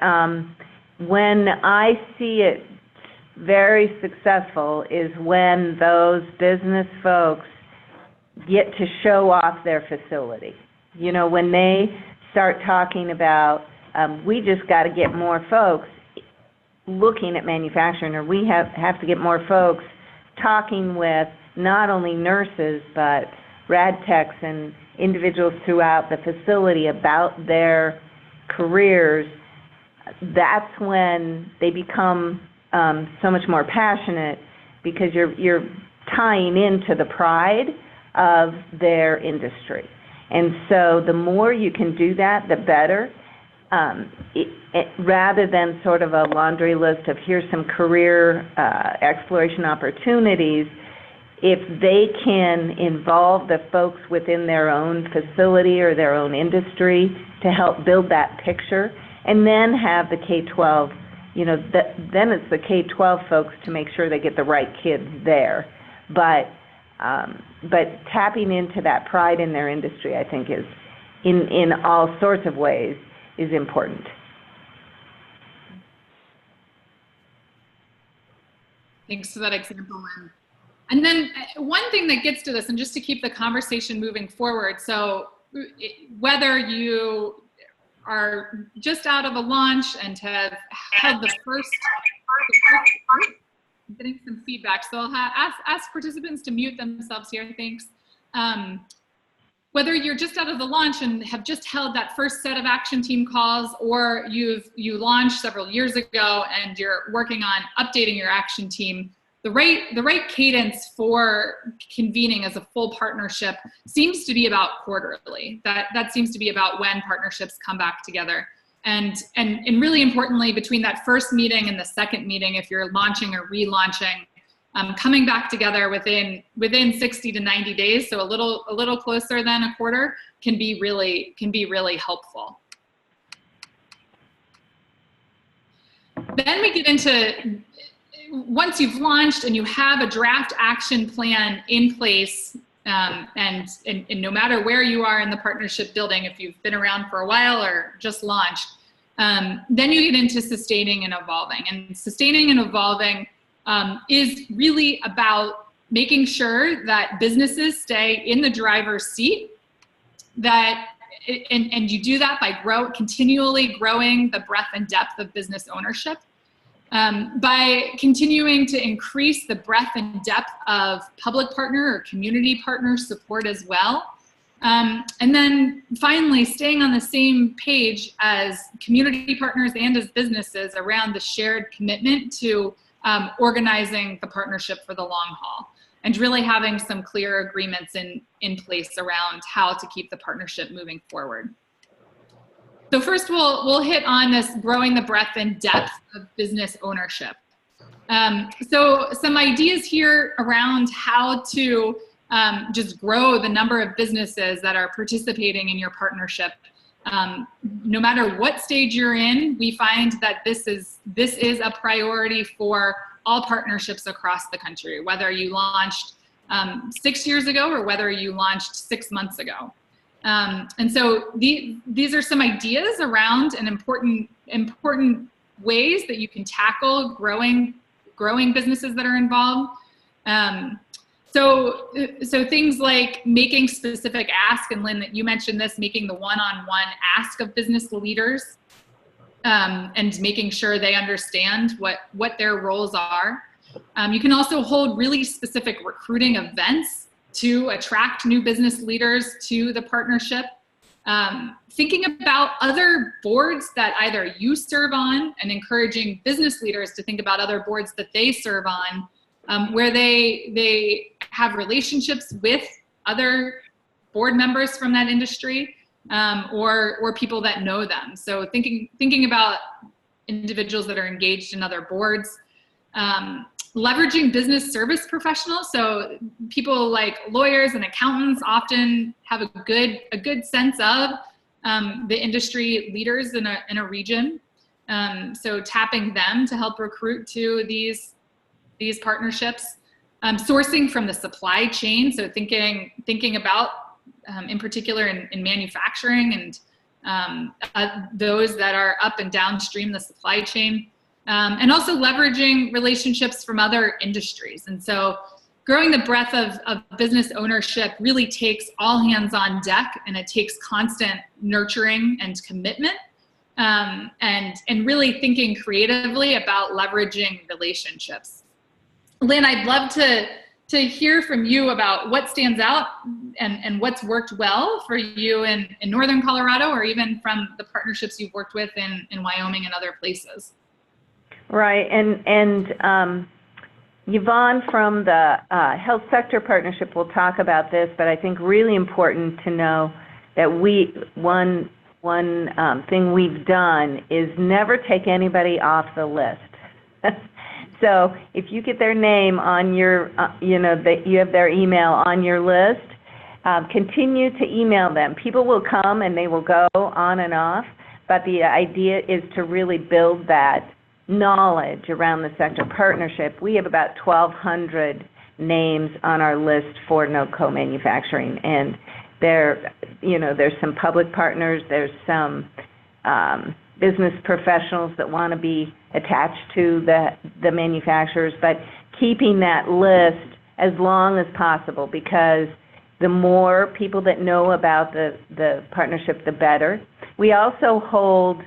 when I see it very successful is when those business folks get to show off their facility. When they start talking about, we just got to get more folks looking at manufacturing, or we have to get more folks talking with not only nurses, but rad techs and individuals throughout the facility about their careers, that's when they become so much more passionate, because you're tying into the pride of their industry. And so the more you can do that, the better. Rather than sort of a laundry list of here's some career exploration opportunities, if they can involve the folks within their own facility or their own industry to help build that picture, and then have the K-12, then it's the K-12 folks to make sure they get the right kids there. But tapping into that pride in their industry, I think, is in all sorts of ways is important. Thanks for that example, Lynn. And then one thing that gets to this, and just to keep the conversation moving forward, so whether you are just out of a launch and have had the first, I'm getting some feedback, so I'll ask participants to mute themselves here, thanks. Whether you're just out of the launch and have just held that first set of action team calls, or you launched several years ago and you're working on updating your action team, the right cadence for convening as a full partnership seems to be about quarterly. That seems to be about when partnerships come back together. And really importantly, between that first meeting and the second meeting, if you're launching or relaunching, coming back together within 60 to 90 days, so a little closer than a quarter, can be really helpful. Then we get into, once you've launched and you have a draft action plan in place, and no matter where you are in the partnership building, if you've been around for a while or just launched, then you get into sustaining and evolving. And sustaining and evolving is really about making sure that businesses stay in the driver's seat, and you do that by continually growing the breadth and depth of business ownership, by continuing to increase the breadth and depth of public partner or community partner support as well. And then finally, staying on the same page as community partners and as businesses around the shared commitment to organizing the partnership for the long haul, and really having some clear agreements in place around how to keep the partnership moving forward. So first, we'll hit on this growing the breadth and depth of business ownership. So some ideas here around how to just grow the number of businesses that are participating in your partnership. No matter what stage you're in, we find that this is a priority for all partnerships across the country, whether you launched 6 years ago or whether you launched 6 months ago. And so these are some ideas around and important ways that you can tackle growing businesses that are involved. So things like making specific ask, and Lynn, you mentioned this, making the one-on-one ask of business leaders, and making sure they understand what their roles are. You can also hold really specific recruiting events to attract new business leaders to the partnership. Thinking about other boards that either you serve on, and encouraging business leaders to think about other boards that they serve on, where they have relationships with other board members from that industry, or people that know them. So thinking about individuals that are engaged in other boards. Leveraging business service professionals. So people like lawyers and accountants often have a good sense of the industry leaders in a region. So tapping them to help recruit to these partnerships. Sourcing from the supply chain. So thinking about, in particular in manufacturing and those that are up and downstream the supply chain. And also leveraging relationships from other industries. And so growing the breadth of business ownership really takes all hands on deck, and it takes constant nurturing and commitment, and really thinking creatively about leveraging relationships. Lynn, I'd love to to hear from you about what stands out and what's worked well for you in Northern Colorado, or even from the partnerships you've worked with in Wyoming and other places. Right, and Yvonne from the Health Sector Partnership will talk about this, but I think really important to know that one thing we've done is never take anybody off the list. So if you get their name on your, you have their email on your list, continue to email them. People will come and they will go on and off, but the idea is to really build that knowledge around the sector partnership. We have about 1,200 names on our list for no co-manufacturing, and there's some public partners, there's some business professionals that want to be attached to the manufacturers, but keeping that list as long as possible, because the more people that know about the partnership, the better. We also hold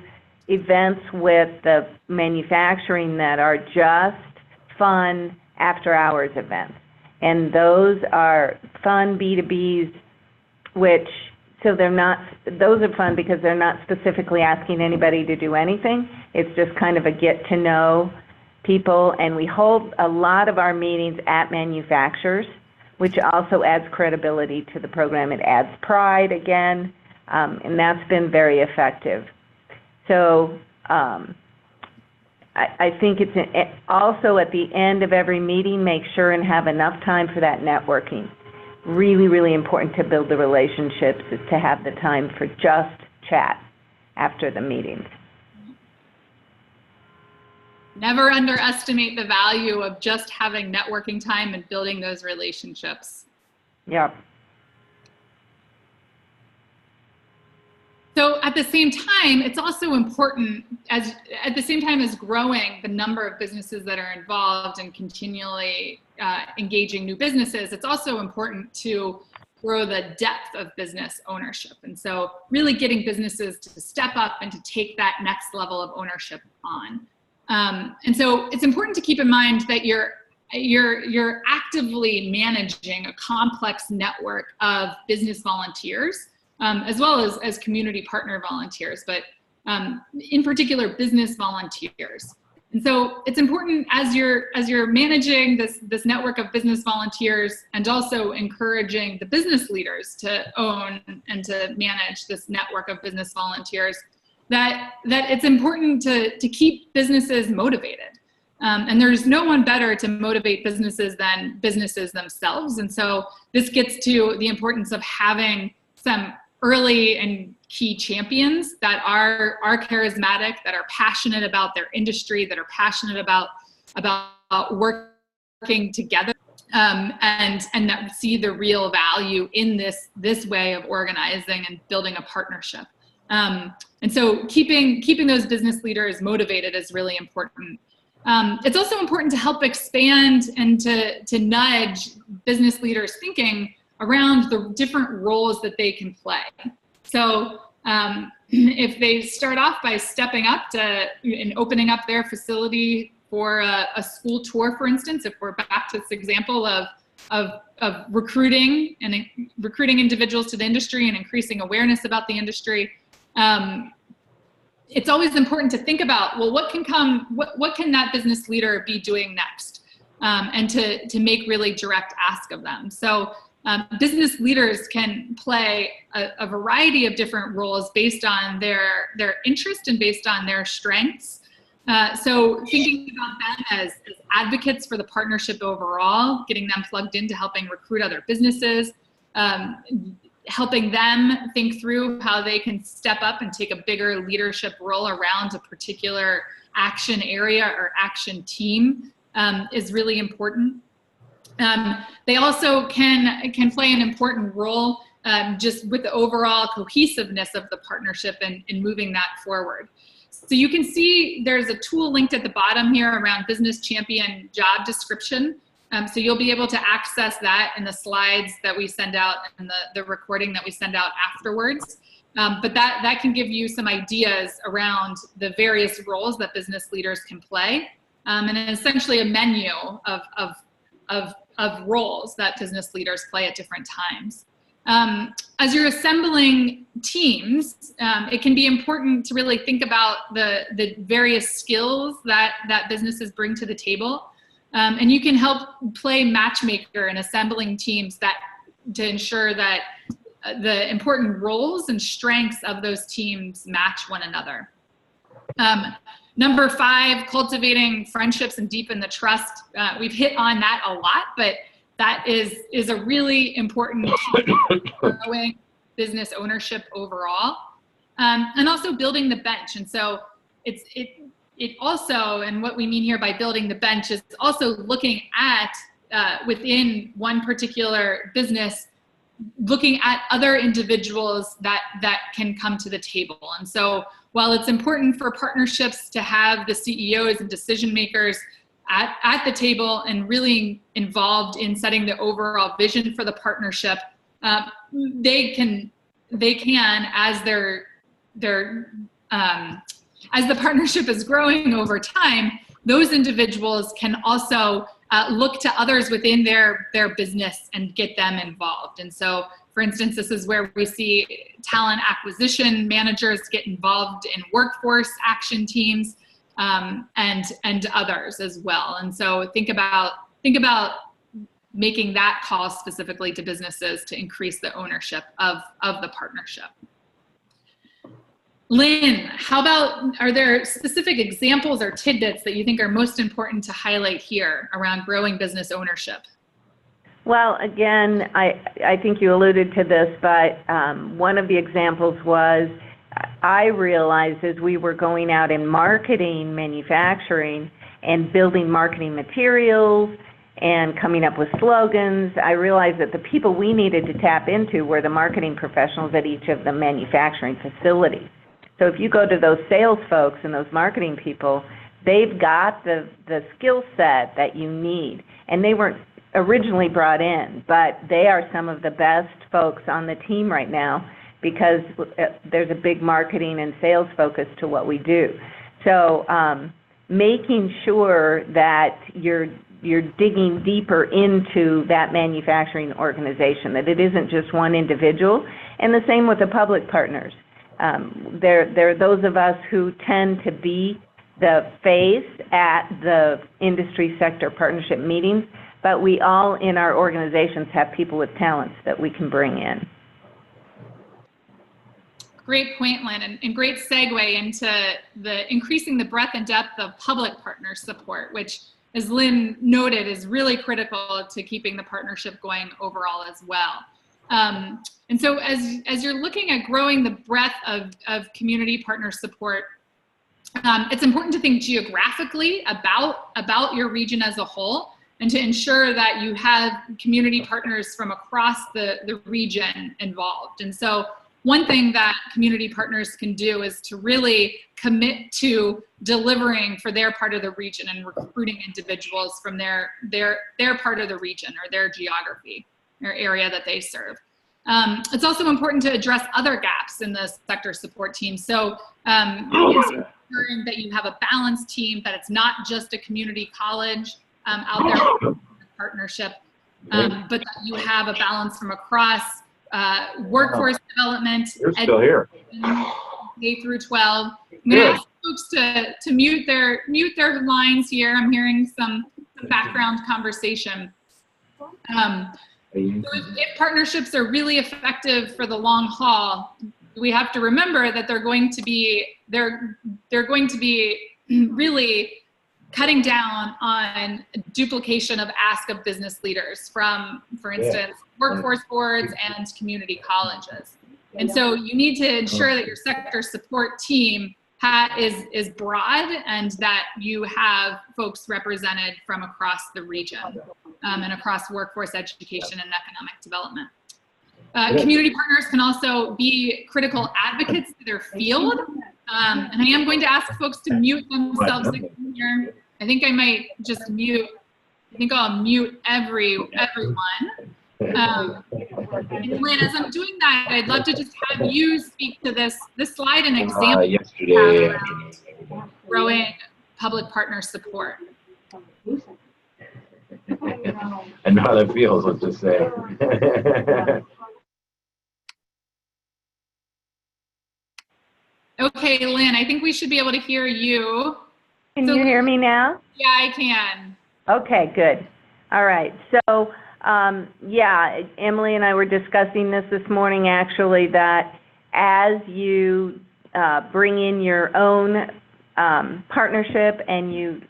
events with the manufacturing that are just fun after-hours events, and those are fun B2Bs, those are fun because they're not specifically asking anybody to do anything. It's just kind of a get to know people, and we hold a lot of our meetings at manufacturers, which also adds credibility to the program. It adds pride again, and that's been very effective. So I think it's also at the end of every meeting, make sure and have enough time for that networking. Really, really important to build the relationships is to have the time for just chat after the meetings. Never underestimate the value of just having networking time and building those relationships. Yep. So at the same time, it's also important, at the same time as growing the number of businesses that are involved and continually engaging new businesses, it's also important to grow the depth of business ownership. And so really getting businesses to step up and to take that next level of ownership on. And so it's important to keep in mind that you're actively managing a complex network of business volunteers, as well as community partner volunteers, but in particular business volunteers. And so it's important as you're managing this network of business volunteers and also encouraging the business leaders to own and to manage this network of business volunteers, that it's important to keep businesses motivated. And there's no one better to motivate businesses than businesses themselves. And so this gets to the importance of having some early and key champions that are charismatic, that are passionate about their industry, that are passionate about working together, and that see the real value in this way of organizing and building a partnership. And so keeping those business leaders motivated is really important. It's also important to help expand and to nudge business leaders thinking around the different roles that they can play. So if they start off by stepping up and opening up their facility for a school tour, for instance, if we're back to this example of recruiting individuals to the industry and increasing awareness about the industry, it's always important to think about, well, what can that business leader be doing next, and to make really direct ask of them. So business leaders can play a variety of different roles based on their interest and based on their strengths. So thinking about them as advocates for the partnership overall, getting them plugged into helping recruit other businesses, helping them think through how they can step up and take a bigger leadership role around a particular action area or action team is really important. They also can play an important role just with the overall cohesiveness of the partnership and moving that forward. So you can see there's a tool linked at the bottom here around business champion job description. So you'll be able to access that in the slides that we send out and the recording that we send out afterwards. But that can give you some ideas around the various roles that business leaders can play, and essentially a menu of roles that business leaders play at different times. As you're assembling teams, it can be important to really think about the various skills that businesses bring to the table. And you can help play matchmaker in assembling teams to ensure that the important roles and strengths of those teams match one another. Number 5, cultivating friendships and deepen the trust. We've hit on that a lot, but that is a really important key for growing business ownership overall. And also building the bench. And so it also, and what we mean here by building the bench is also looking at, within one particular business, looking at other individuals that can come to the table. And so while it's important for partnerships to have the CEOs and decision makers at the table and really involved in setting the overall vision for the partnership, they can as as the partnership is growing over time, those individuals can also look to others within their business and get them involved. And so, for instance, this is where we see talent acquisition managers get involved in workforce action teams, and others as well. And so think about making that call specifically to businesses to increase the ownership of the partnership. Lynn, how about, are there specific examples or tidbits that you think are most important to highlight here around growing business ownership? Well, again, I think you alluded to this, but one of the examples was I realized as we were going out and marketing manufacturing and building marketing materials and coming up with slogans, I realized that the people we needed to tap into were the marketing professionals at each of the manufacturing facilities. So if you go to those sales folks and those marketing people, they've got the skill set that you need. And they weren't originally brought in, but they are some of the best folks on the team right now because there's a big marketing and sales focus to what we do. So making sure that you're digging deeper into that manufacturing organization, that it isn't just one individual, and the same with the public partners. There are those of us who tend to be the face at the industry sector partnership meetings, but we all in our organizations have people with talents that we can bring in. Great point, Lynn, and great segue into increasing the breadth and depth of public partner support, which, as Lynn noted, is really critical to keeping the partnership going overall as well. And so as you're looking at growing the breadth of community partner support, it's important to think geographically about your region as a whole and to ensure that you have community partners from across the region involved. And so one thing that community partners can do is to really commit to delivering for their part of the region and recruiting individuals from their part of the region or their geography or area that they serve. It's also important to address other gaps in the sector support team. So ensuring that you have a balanced team, that it's not just a community college out there in the partnership, but that you have a balance from across workforce development, K through 12. I'm going to ask folks to mute their lines here. I'm hearing some background conversation. So if partnerships are really effective for the long haul, we have to remember that they're going to be really cutting down on duplication of ask of business leaders from, for instance, workforce boards and community colleges. And so you need to ensure that your sector support team is broad and that you have folks represented from across the region and across workforce education and economic development. Community partners can also be critical advocates to their field. And I am going to ask folks to mute themselves here. I think I might just mute, I think I'll mute everyone. And Lynn, as I'm doing that, I'd love to just have you speak to this slide and example yesterday growing public partner support. I know how that feels, let's just say. Okay, Lynn, I think we should be able to hear you. Can you hear me now? Yeah, I can. Okay, good. All right. So, yeah, Emily and I were discussing this morning, actually, that as you bring in your own partnership, and you,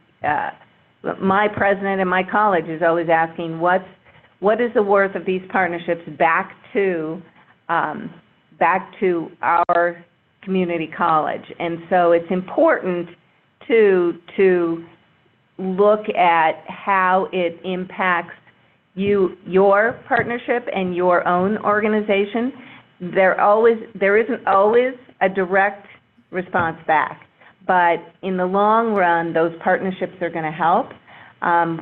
my president in my college is always asking, what is the worth of these partnerships back to our community college? And so it's important to look at how it impacts your partnership and your own organization. There isn't always a direct response back, but in the long run, those partnerships are going to help.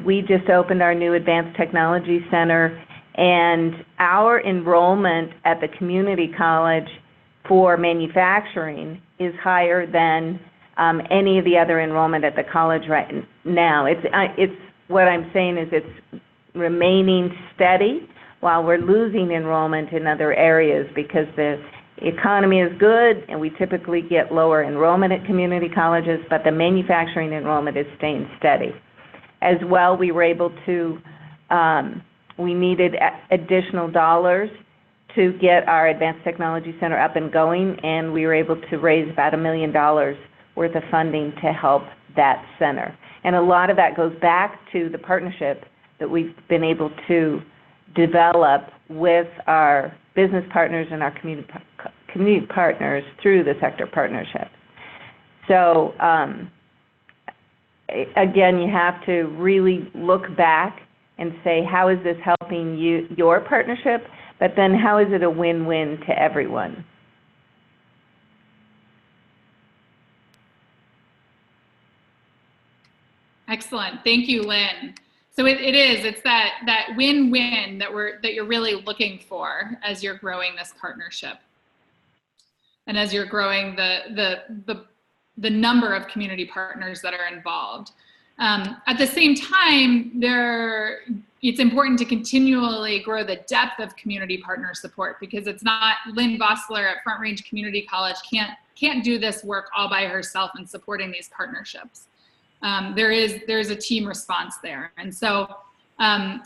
We just opened our new Advanced Technology Center, and our enrollment at the community college for manufacturing is higher than any of the other enrollment at the college right now. It's what I'm saying is it's remaining steady while we're losing enrollment in other areas because the economy is good and we typically get lower enrollment at community colleges, but the manufacturing enrollment is staying steady. As well, we were able to, we needed additional dollars to get our Advanced Technology Center up and going, and we were able to raise about $1 million worth of funding to help that center. And a lot of that goes back to the partnership that we've been able to develop with our business partners and our community partners through the sector partnership. So again, you have to really look back and say, how is this helping your partnership? But then how is it a win-win to everyone? Excellent. Thank you, Lynn. So it's that win-win that you're really looking for as you're growing this partnership, and as you're growing the number of community partners that are involved. At the same time, it's important to continually grow the depth of community partner support, because it's not, Lynn Vossler at Front Range Community College can't do this work all by herself in supporting these partnerships. There's a team response there. And so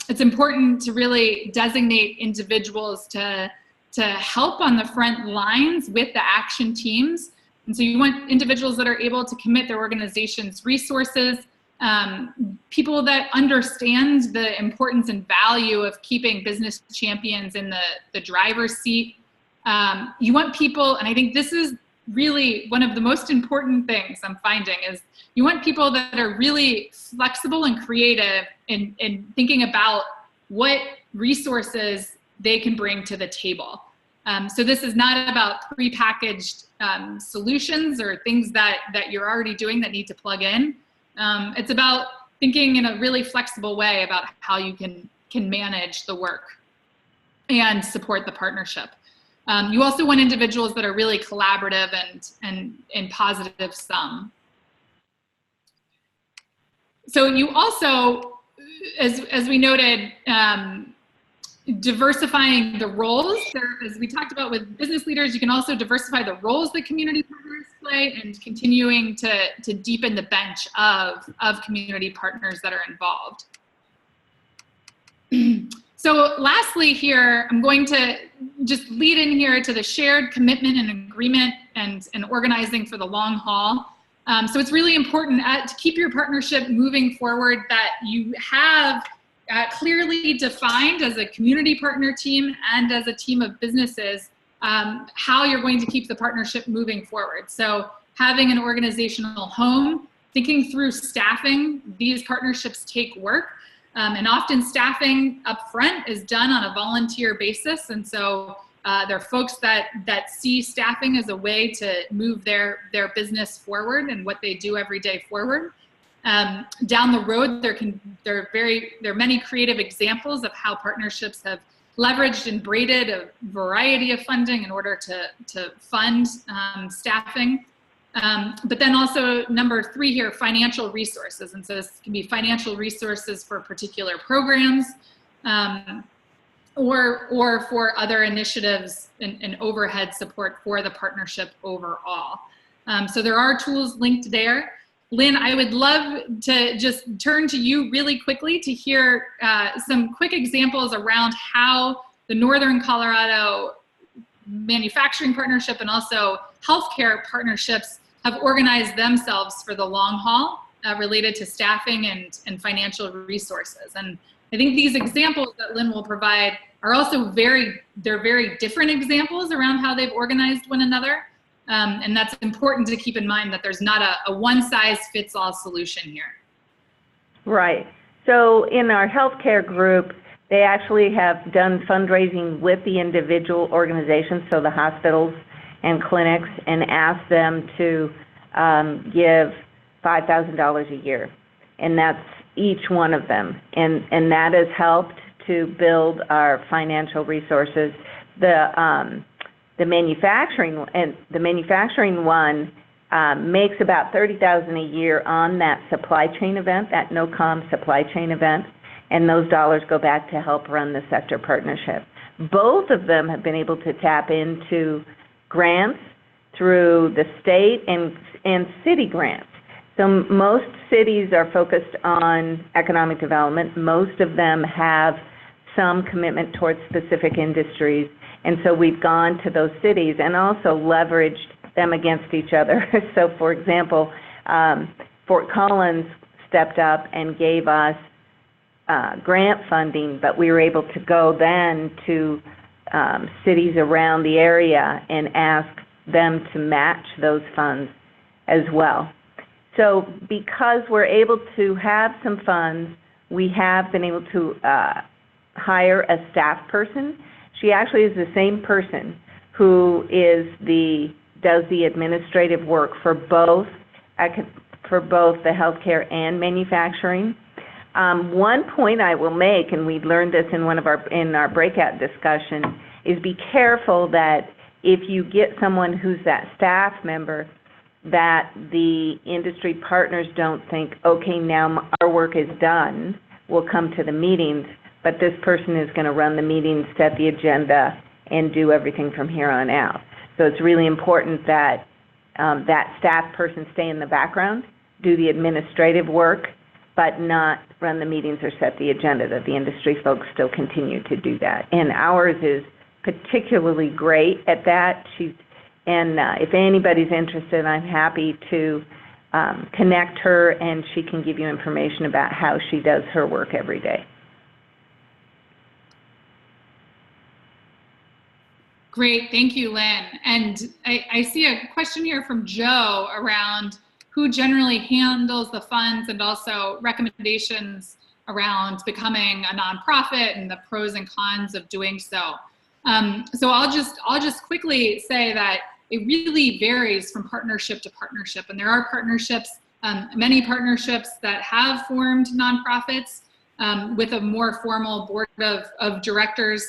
it's important to really designate individuals to help on the front lines with the action teams. And so you want individuals that are able to commit their organization's resources, people that understand the importance and value of keeping business champions in the driver's seat. You want people, and I think this is really one of the most important things I'm finding, is you want people that are really flexible and creative in thinking about what resources they can bring to the table. So this is not about prepackaged solutions or things that you're already doing that need to plug in. It's about thinking in a really flexible way about how you can manage the work and support the partnership. You also want individuals that are really collaborative and positive sum. So you also, as we noted, diversifying the roles. As we talked about with business leaders, you can also diversify the roles that community partners play, and continuing to deepen the bench of community partners that are involved. So lastly here, I'm going to just lead in here to the shared commitment and agreement and organizing for the long haul. So it's really important to keep your partnership moving forward, that you have clearly defined as a community partner team and as a team of businesses how you're going to keep the partnership moving forward. So having an organizational home, thinking through staffing. These partnerships take work, and often staffing up front is done on a volunteer basis, and so there are folks that see staffing as a way to move their business forward and what they do every day forward. Down the road, there are many creative examples of how partnerships have leveraged and braided a variety of funding in order to fund staffing. But then also number 3 here, financial resources. And so this can be financial resources for particular programs or for other initiatives and overhead support for the partnership overall. So there are tools linked there. Lynn, I would love to just turn to you really quickly to hear some quick examples around how the Northern Colorado Manufacturing Partnership and also healthcare partnerships have organized themselves for the long haul related to staffing and financial resources. And I think these examples that Lynn will provide are also very different examples around how they've organized one another. And that's important to keep in mind that there's not a one-size-fits-all solution here. Right. So in our healthcare group, they actually have done fundraising with the individual organizations, so the hospitals and clinics, and asked them to give $5,000 a year. And that's each one of them. And that has helped to build our financial resources. The manufacturing one makes about $30,000 a year on that supply chain event, that NOCOM supply chain event, and those dollars go back to help run the sector partnership. Both of them have been able to tap into grants through the state and city grants. So most cities are focused on economic development. Most of them have some commitment towards specific industries. And so we've gone to those cities and also leveraged them against each other. So for example, Fort Collins stepped up and gave us grant funding, but we were able to go then to cities around the area and ask them to match those funds as well. So because we're able to have some funds, we have been able to hire a staff person. She actually is the same person who does the administrative work for both the healthcare and manufacturing. One point I will make, and we learned this in our breakout discussion, is be careful that if you get someone who's that staff member, that the industry partners don't think, okay, now our work is done, we'll come to the meetings, but this person is going to run the meetings, set the agenda, and do everything from here on out. So it's really important that that staff person stay in the background, do the administrative work, but not run the meetings or set the agenda, that the industry folks still continue to do that. And ours is particularly great at that. If anybody's interested, I'm happy to connect her, and she can give you information about how she does her work every day. Great, thank you, Lynn. And I see a question here from Joe around who generally handles the funds and also recommendations around becoming a nonprofit and the pros and cons of doing so. So I'll just quickly say that it really varies from partnership to partnership, and there are partnerships, many partnerships that have formed nonprofits with a more formal board of directors,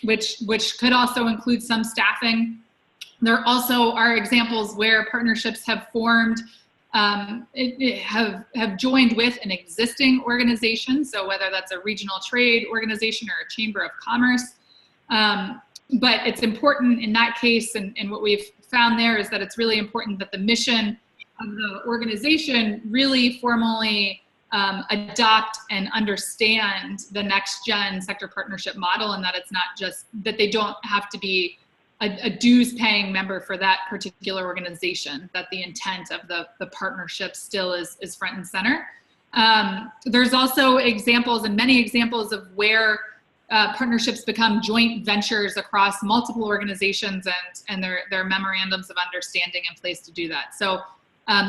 which could also include some staffing. There also are examples where partnerships have formed, have joined with an existing organization, so whether that's a regional trade organization or a chamber of commerce. But it's important in that case, and what we've found there is that it's really important that the mission of the organization really formally adopt and understand the next gen sector partnership model, and that it's not just that they don't have to be a dues paying member for that particular organization, that the intent of the partnership still is front and center. There's also examples, and many examples, of where partnerships become joint ventures across multiple organizations, and there are memorandums of understanding in place to do that. So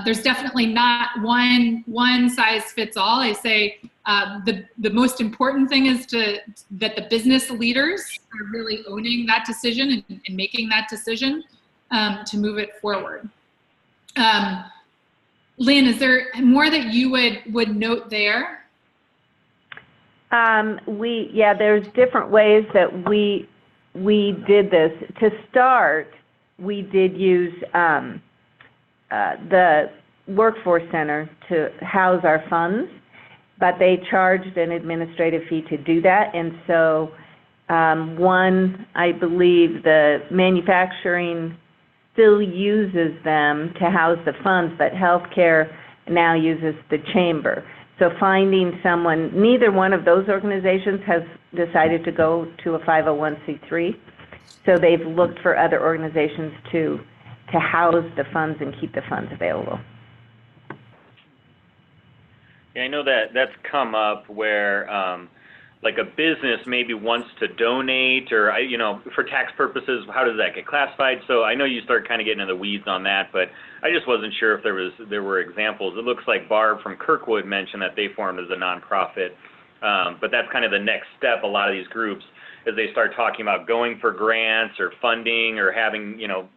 there's definitely not one size fits all. I say the most important thing is that the business leaders are really owning that decision and making that decision to move it forward. Lynn, is there more that you would note there? There's different ways that we did this. To start, we did use the workforce center to house our funds, but they charged an administrative fee to do that. And so one, I believe the manufacturing still uses them to house the funds, but healthcare now uses the chamber. So finding someone, neither one of those organizations has decided to go to a 501c3. So they've looked for other organizations to house the funds and keep the funds available. Yeah, I know that that's come up where like a business maybe wants to donate, or you know, for tax purposes, how does that get classified? So I know you start kind of getting into the weeds on that, but I just wasn't sure if there were examples. It looks like Barb from Kirkwood mentioned that they formed as a nonprofit, but that's kind of the next step. A lot of these groups, as they start talking about going for grants or funding or having, you know,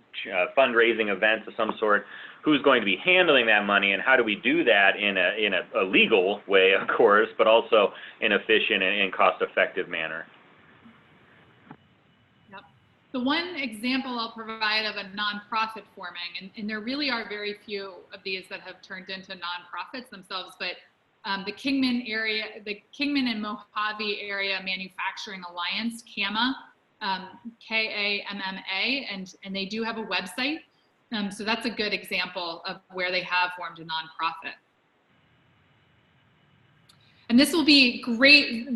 fundraising events of some sort, who's going to be handling that money, and how do we do that in a legal way, of course, but also in an efficient and cost-effective manner? Yep. The one example I'll provide of a nonprofit forming, and there really are very few of these that have turned into nonprofits themselves, but the Kingman and Mojave Area Manufacturing Alliance, KAMA, K-A-M-M-A, and they do have a website. So that's a good example of where they have formed a nonprofit. And this will be great.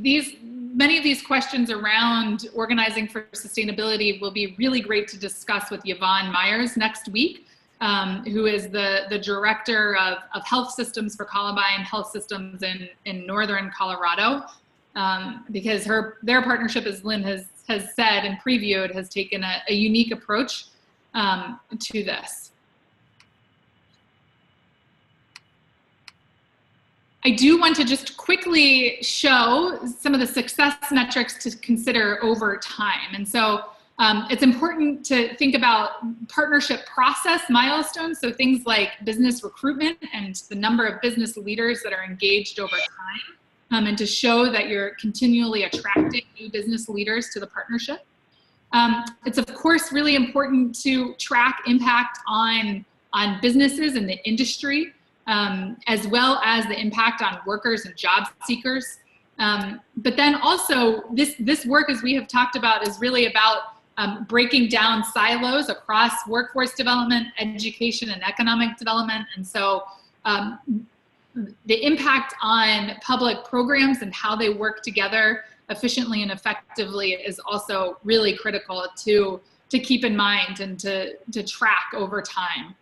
Many of these questions around organizing for sustainability will be really great to discuss with Yvonne Myers next week, who is the director of health systems for Columbine Health Systems in northern Colorado, because their partnership, as Lynn has said and previewed, has taken a unique approach to this. I do want to just quickly show some of the success metrics to consider over time. And so it's important to think about partnership process milestones, so things like business recruitment and the number of business leaders that are engaged over time, and to show that you're continually attracting new business leaders to the partnership. It's of course really important to track impact on businesses and the industry, as well as the impact on workers and job seekers. But then also this work, as we have talked about, is really about breaking down silos across workforce development, education, and economic development. And so the impact on public programs and how they work together efficiently and effectively is also really critical to keep in mind and to track over time.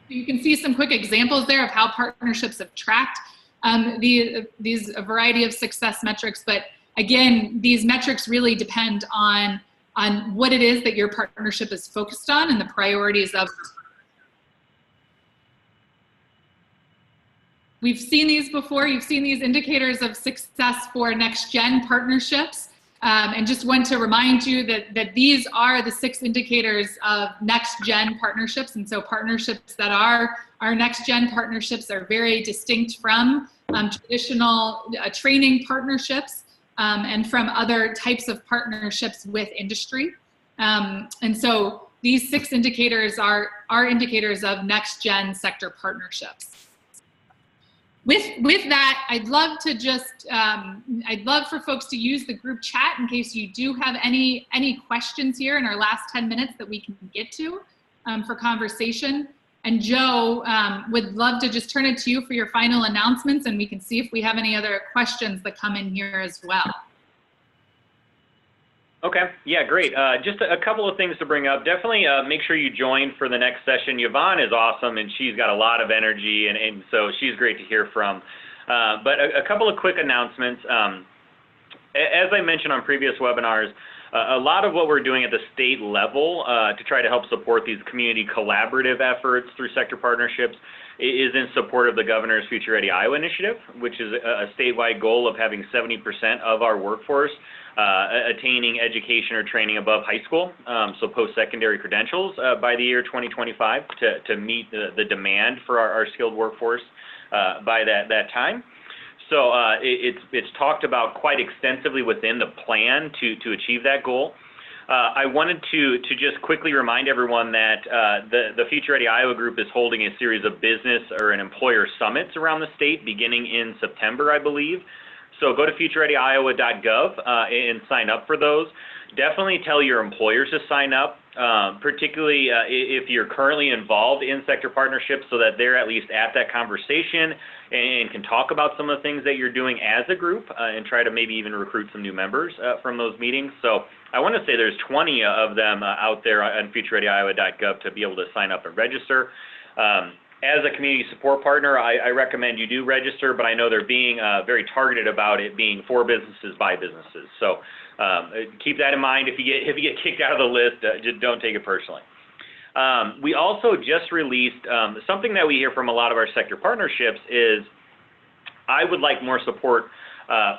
You can see some quick examples there of how partnerships have tracked a variety of success metrics, but again, these metrics really depend on what it is that your partnership is focused on and the priorities of. We've seen these before. You've seen these indicators of success for next-gen partnerships. And just want to remind you that these are the 6 indicators of next-gen partnerships. And so partnerships that are our next-gen partnerships are very distinct from traditional training partnerships and from other types of partnerships with industry. And so these 6 indicators are indicators of next-gen sector partnerships. With that, I'd love to just, I'd love for folks to use the group chat in case you do have any questions here in our last 10 minutes that we can get to for conversation. And Joe, would love to just turn it to you for your final announcements, and we can see if we have any other questions that come in here as well. Okay, yeah, great. Just a couple of things to bring up. Definitely make sure you join for the next session. Yvonne is awesome, and she's got a lot of energy, and so she's great to hear from. But a couple of quick announcements. As I mentioned on previous webinars, a lot of what we're doing at the state level to try to help support these community collaborative efforts through sector partnerships is in support of the Governor's Future Ready Iowa initiative, which is a statewide goal of having 70% of our workforce attaining education or training above high school, so post-secondary credentials by the year 2025 to meet the demand for our skilled workforce by that time. So it's talked about quite extensively within the plan to achieve that goal. I wanted to just quickly remind everyone that the Future Ready Iowa group is holding a series of business or an employer summits around the state beginning in September, I believe. So go to futurereadyoiowa.gov and sign up for those. Definitely tell your employers to sign up, particularly if you're currently involved in sector partnerships, so that they're at least at that conversation and can talk about some of the things that you're doing as a group and try to maybe even recruit some new members from those meetings. So I want to say there's 20 of them out there on futurereadyoiowa.gov to be able to sign up and register. As a community support partner, I recommend you do register, but I know they're being very targeted about it being for businesses by businesses. So keep that in mind. If you get kicked out of the list, just don't take it personally. We also just released something that we hear from a lot of our sector partnerships is I would like more support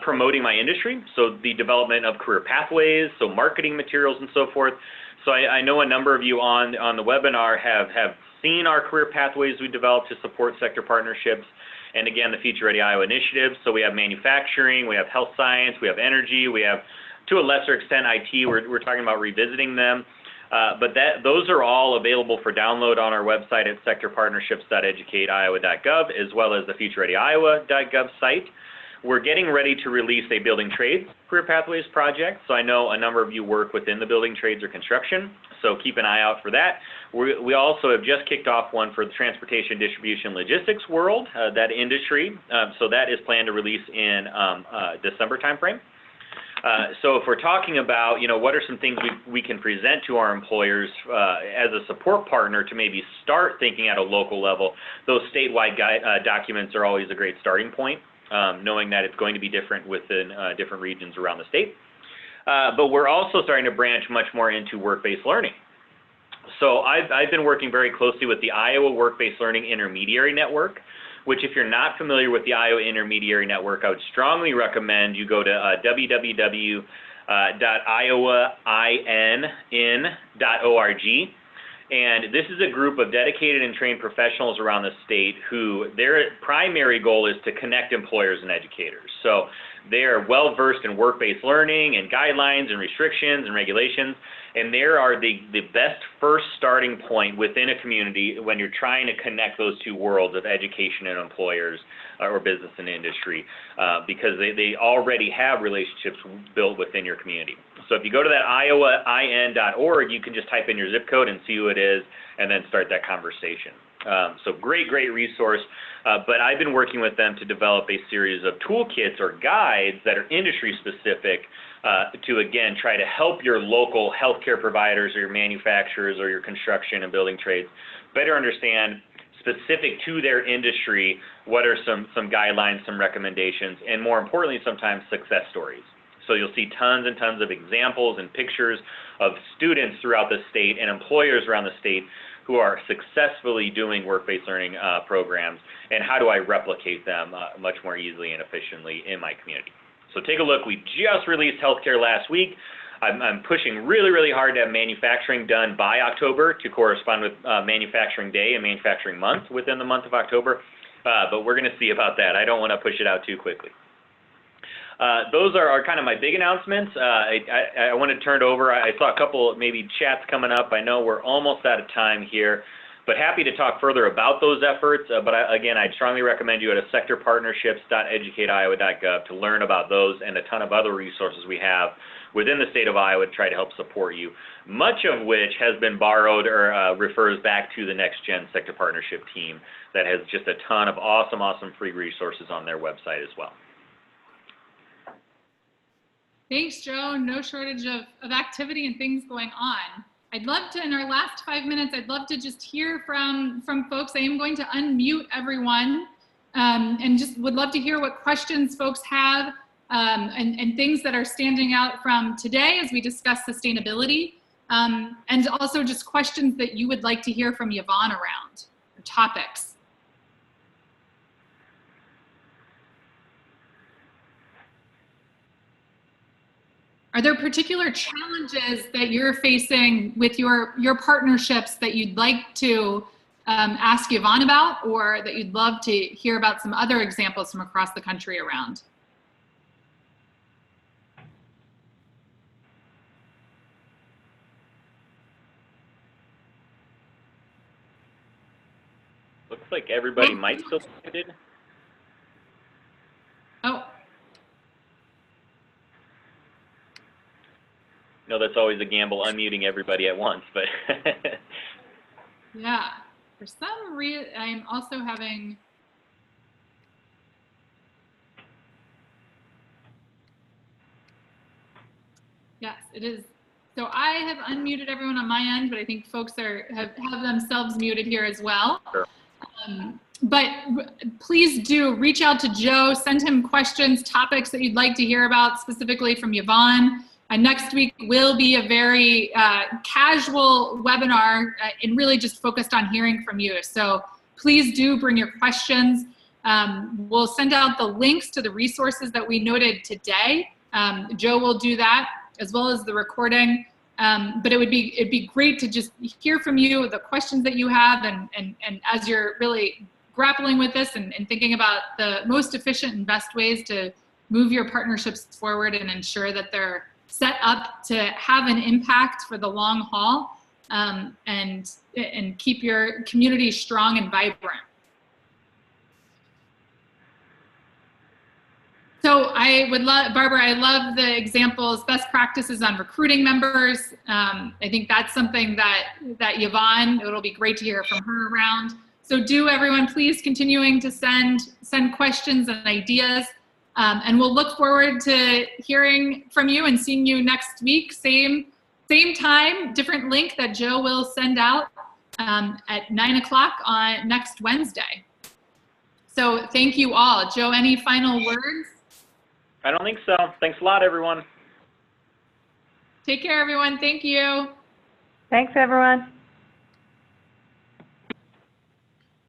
promoting my industry, so the development of career pathways, so marketing materials and so forth. So I know a number of you on the webinar have seen our career pathways we developed to support sector partnerships, and again, the Future Ready Iowa initiatives. So we have manufacturing, we have health science, we have energy, we have, to a lesser extent, IT. We're talking about revisiting them. But those are all available for download on our website at sectorpartnerships.educateiowa.gov, as well as the futurereadyoiowa.gov site. We're getting ready to release a building trades career pathways project. So I know a number of you work within the building trades or construction, so keep an eye out for that. We also have just kicked off one for the transportation, distribution, logistics world, that industry. So that is planned to release in December timeframe. So if we're talking about, what are some things we can present to our employers as a support partner to maybe start thinking at a local level, those statewide documents are always a great starting point, knowing that it's going to be different within different regions around the state. But we're also starting to branch much more into work-based learning. So I've been working very closely with the Iowa Work-Based Learning Intermediary Network, which if you're not familiar with the Iowa Intermediary Network, I would strongly recommend you go to www.iowain.org. And this is a group of dedicated and trained professionals around the state who their primary goal is to connect employers and educators. So they are well-versed in work-based learning and guidelines and restrictions and regulations, and they are the best first starting point within a community when you're trying to connect those two worlds of education and employers or business and industry, because they already have relationships built within your community. So if you go to that iowain.org, you can just type in your zip code and see who it is and then start that conversation. So great resource, but I've been working with them to develop a series of toolkits or guides that are industry specific to, again, try to help your local healthcare providers or your manufacturers or your construction and building trades better understand, specific to their industry, what are some guidelines, some recommendations, and more importantly, sometimes success stories. So you'll see tons and tons of examples and pictures of students throughout the state and employers around the state who are successfully doing work-based learning programs, and how do I replicate them much more easily and efficiently in my community. So take a look. We just released healthcare last week. I'm pushing really hard to have manufacturing done by October to correspond with Manufacturing Day and Manufacturing Month within the month of October, but we're going to see about that. I don't want to push it out too quickly. Those are kind of my big announcements. I want to turn it over. I saw a couple maybe chats coming up. I know we're almost out of time here, but happy to talk further about those efforts. But again, I'd strongly recommend you go to sectorpartnerships.educateiowa.gov to learn about those and a ton of other resources we have within the state of Iowa to try to help support you, much of which has been borrowed or refers back to the Next Gen Sector Partnership team that has just a ton of awesome free resources on their website as well. Thanks, Joe. No shortage of activity and things going on. I'd love to, in our last 5 minutes, I'd love to just hear from folks. I am going to unmute everyone and just would love to hear what questions folks have and things that are standing out from today as we discuss sustainability, and also just questions that you would like to hear from Yvonne around, or topics. Are there particular challenges that you're facing with your partnerships that you'd like to ask Yvonne about, or that you'd love to hear about some other examples from across the country around? Looks like everybody might still be muted. Oh, No, that's always a gamble, unmuting everybody at once, but yeah. For some reason, I'm also having. Yes, it is. So I have unmuted everyone on my end, but I think folks have themselves muted here as well. Sure. But please do reach out to Joe, send him questions, topics that you'd like to hear about specifically from Yvonne. Next week will be a very casual webinar and really just focused on hearing from you. So please do bring your questions. We'll send out the links to the resources that we noted today. Joe will do that, as well as the recording. But it'd be great to just hear from you, the questions that you have, and as you're really grappling with this and thinking about the most efficient and best ways to move your partnerships forward and ensure that they're set up to have an impact for the long haul, and keep your community strong and vibrant. So I would love, Barbara, I love the examples, best practices on recruiting members. I think that's something that Yvonne, it'll be great to hear from her around. So do everyone please continuing to send questions and ideas. And we'll look forward to hearing from you and seeing you next week. Same time, different link that Joe will send out at 9 o'clock on next Wednesday. So thank you all. Joe, any final words? I don't think so. Thanks a lot, everyone. Take care, everyone. Thank you. Thanks, everyone.